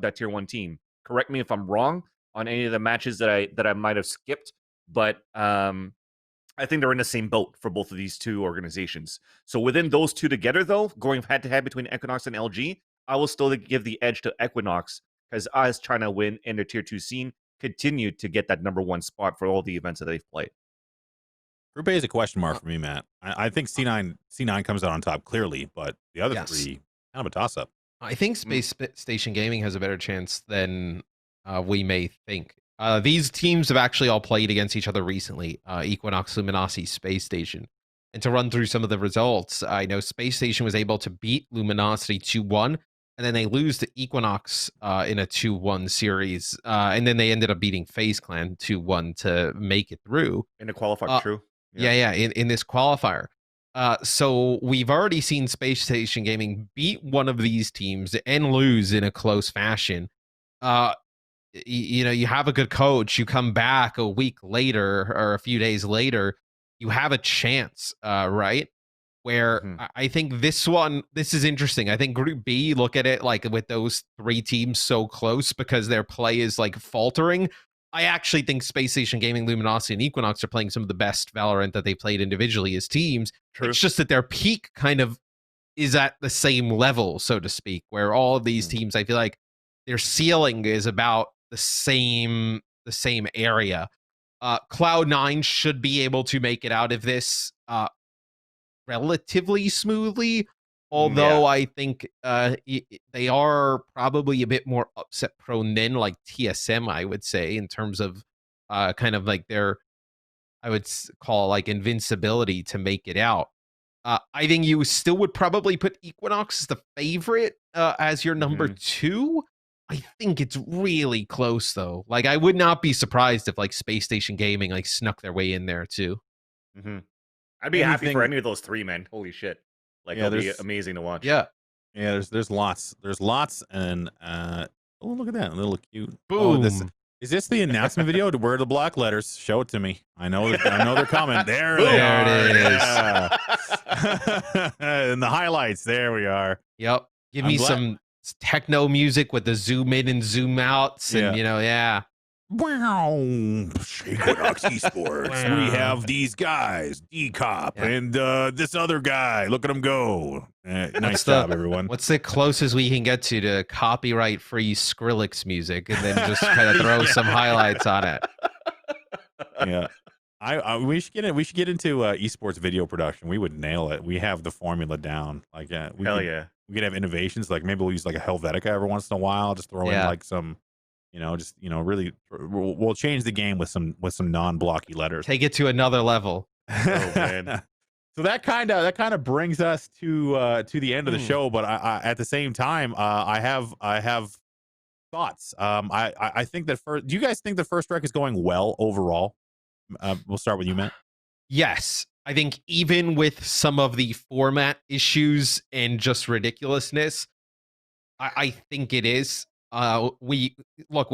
that tier 1 team. Correct me if I'm wrong on any of the matches that I might have skipped, but I think they're in the same boat for both of these two organizations. So within those two together, though, going head-to-head between Equinox and LG, I will still give the edge to Equinox because us trying to win in the tier 2 scene continued to get that number 1 spot for all the events that they've played. Group A is a question mark for me, Matt. I think C9 comes out on top clearly, but the other three, kind of a toss-up. I think Space Station Gaming has a better chance than we may think. These teams have actually all played against each other recently, Equinox, Luminosity, Space Station. And to run through some of the results, I know Space Station was able to beat Luminosity 2-1, and then they lose to Equinox in a 2-1 series, and then they ended up beating FaZe Clan 2-1 to make it through. In the qualifier, true. Yeah, in this qualifier. So we've already seen Space Station Gaming beat one of these teams and lose in a close fashion. You know, you have a good coach, you come back a week later or a few days later, you have a chance, right? Where I think this is interesting. I think Group B, look at it like with those three teams so close because their play is like faltering. I actually think Space Station Gaming, Luminosity, and Equinox are playing some of the best Valorant that they played individually as teams. True. It's just that their peak kind of is at the same level, so to speak, where all of these teams, I feel like their ceiling is about the same area. Cloud9 should be able to make it out of this relatively smoothly, although I think they are probably a bit more upset prone than like TSM, I would say, in terms of kind of like their, I would call like invincibility to make it out. I think you still would probably put Equinox as the favorite as your number 2. I think it's really close though. Like I would not be surprised if like Space Station Gaming like snuck their way in there too. I'd be happy for any of those three, man. Holy shit. Like it'll be amazing to watch. Yeah. There's lots. There's lots and oh look at that. A little cute. Boom. Oh, is this the announcement video to where the block letters? Show it to me. I know they're coming. There they are. It is. And the highlights. There we are. Yep. Give me some techno music with the zoom in and zoom outs and Wow. Equinox Esports. We have these guys, D-Cop, and this other guy. Look at him go. Nice job, everyone. What's the closest we can get to copyright-free Skrillex music and then just kind of throw some highlights on it? Yeah. We should get into esports video production. We would nail it. We have the formula down. Like we could have innovations. Like maybe we'll use like a Helvetica every once in a while. Just throw in like some, really we'll change the game with some non-blocky letters. Take it to another level. Oh man. So that kind of brings us to the end of the show. But I at the same time, I have thoughts. I think that do you guys think the first strike is going well overall? We'll start with you, Matt. Yes. I think even with some of the format issues and just ridiculousness, I think it is. We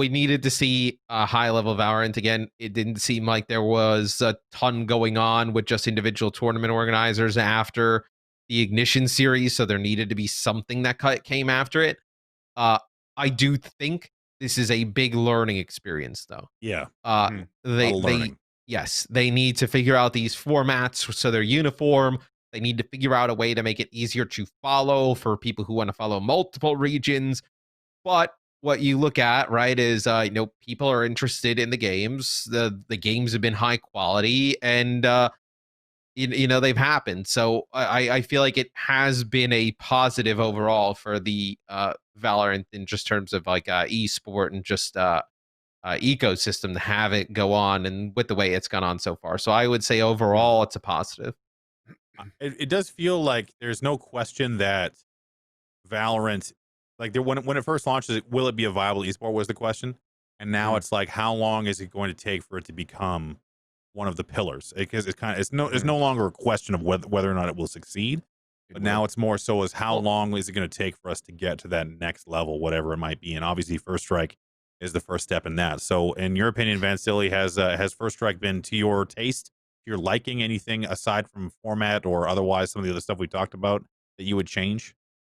needed to see a high level Valorant again. It didn't seem like there was a ton going on with just individual tournament organizers after the Ignition series, so there needed to be something that came after it. I do think this is a big learning experience, though. Yeah. They need to figure out these formats so they're uniform. They need to figure out a way to make it easier to follow for people who want to follow multiple regions. But what you look at, right, is people are interested in the games. The games have been high quality, and they've happened. So I feel like it has been a positive overall for the Valorant in just terms of like esport and just ecosystem to have it go on and with the way it's gone on so far. So I would say overall it's a positive. It does feel like there's no question that Valorant, like when it first launches, will it be a viable esport was the question, and now it's like how long is it going to take for it to become one of the pillars? Because it's no longer a question of whether or not it will succeed, but now it's more so as how long is it going to take for us to get to that next level, whatever it might be. And obviously First Strike is the first step in that. So in your opinion, Van Silly, has First Strike been to your taste, your liking? Anything aside from format or otherwise, some of the other stuff we talked about that you would change?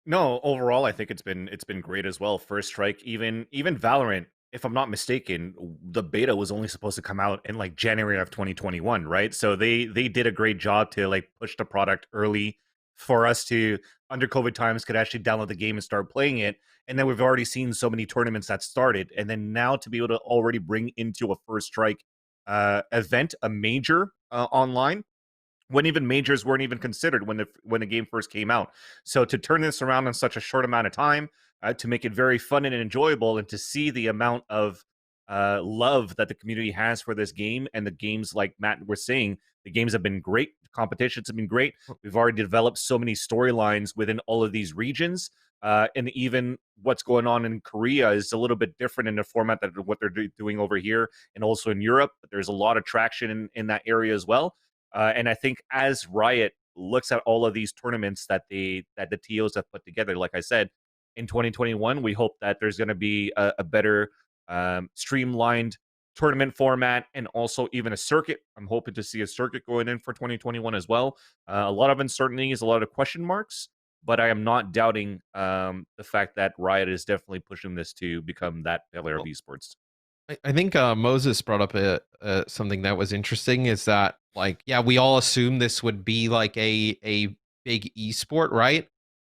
No, overall, I think it's been great as well. First Strike, even Valorant, if I'm not mistaken, the beta was only supposed to come out in like January of 2021, right? So they did a great job to like push the product early for us to under COVID times could actually download the game and start playing it. And then we've already seen so many tournaments that started, and then now to be able to already bring into a First Strike event, a major online when even majors weren't even considered when the game first came out. So to turn this around in such a short amount of time, to make it very fun and enjoyable, and to see the amount of love that the community has for this game, and the games like Matt was saying, the games have been great. The competitions have been great. We've already developed so many storylines within all of these regions. And even what's going on in Korea is a little bit different in the format than what they're doing over here, and also in Europe. But there's a lot of traction in that area as well. And I think as Riot looks at all of these tournaments that the TOs have put together, like I said, in 2021, we hope that there's going to be a better streamlined tournament format, and also even a circuit. I'm hoping to see a circuit going in for 2021 as well. A lot of uncertainties, a lot of question marks, but I am not doubting the fact that Riot is definitely pushing this to become that pillar of esports. I think Moses brought up something that was interesting, is that, like, yeah, we all assume this would be like a big esport, right?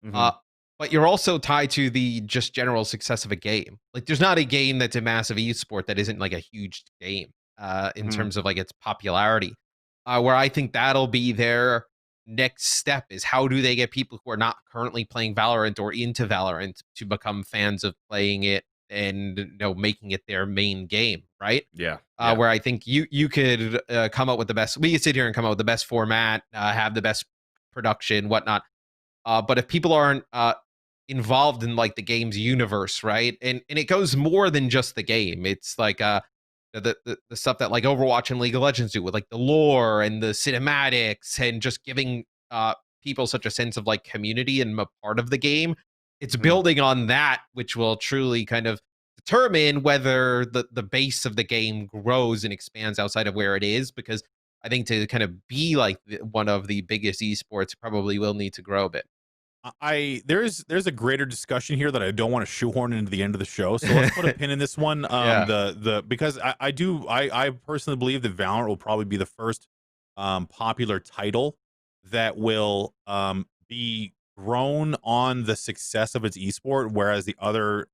Mhm. But you're also tied to the just general success of a game. Like, there's not a game that's a massive esport that isn't like a huge game in Mhm. terms of like its popularity. Where I think that'll be their next step, is how do they get people who are not currently playing Valorant or into Valorant to become fans of playing it, and making it their main game, right? Yeah. Yeah. Where I think you could come up with the best. We could sit here and come up with the best format, have the best production, whatnot. But if people aren't involved in like the game's universe, right? And it goes more than just the game. It's like the stuff that like Overwatch and League of Legends do, with like the lore and the cinematics, and just giving people such a sense of like community and a part of the game. It's Mhm. building on that, which will truly kind of determine whether the base of the game grows and expands outside of where it is. Because I think to kind of be like one of the biggest esports, probably will need to grow a bit. There's a greater discussion here that I don't want to shoehorn into the end of the show. So let's put a pin in this one. Yeah. The because I personally believe that Valorant will probably be the first popular title that will be grown on the success of its esport, whereas the other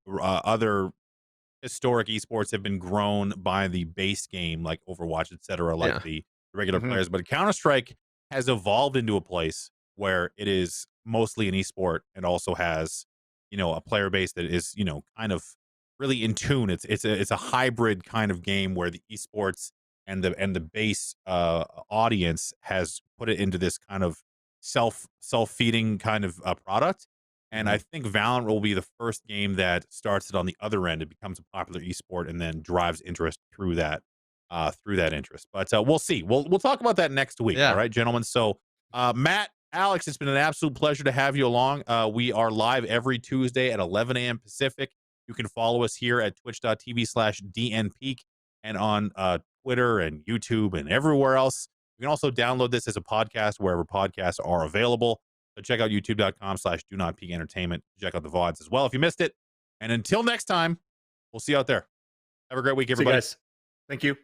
historic esports have been grown by the base game, like Overwatch, etc., like Yeah. the regular Mhm. players. But Counter-Strike has evolved into a place where it is mostly an esport, and also has, a player base that is, kind of really in tune. It's a hybrid kind of game where the esports and the base audience has put it into this kind of self-feeding kind of product. And I Mhm. think Valorant will be the first game that starts it on the other end. It becomes a popular esport and then drives interest through that interest. But we'll see. We'll talk about that next week. All Yeah. right, gentlemen. So Matt, Alex, it's been an absolute pleasure to have you along. We are live every Tuesday at 11 a.m. Pacific. You can follow us here at twitch.tv/DNPeak, and on Twitter and YouTube and everywhere else. You can also download this as a podcast wherever podcasts are available. So check out youtube.com/do not peak entertainment. Check out the VODs as well if you missed it. And until next time, we'll see you out there. Have a great week, See you everybody. guys. Thank you.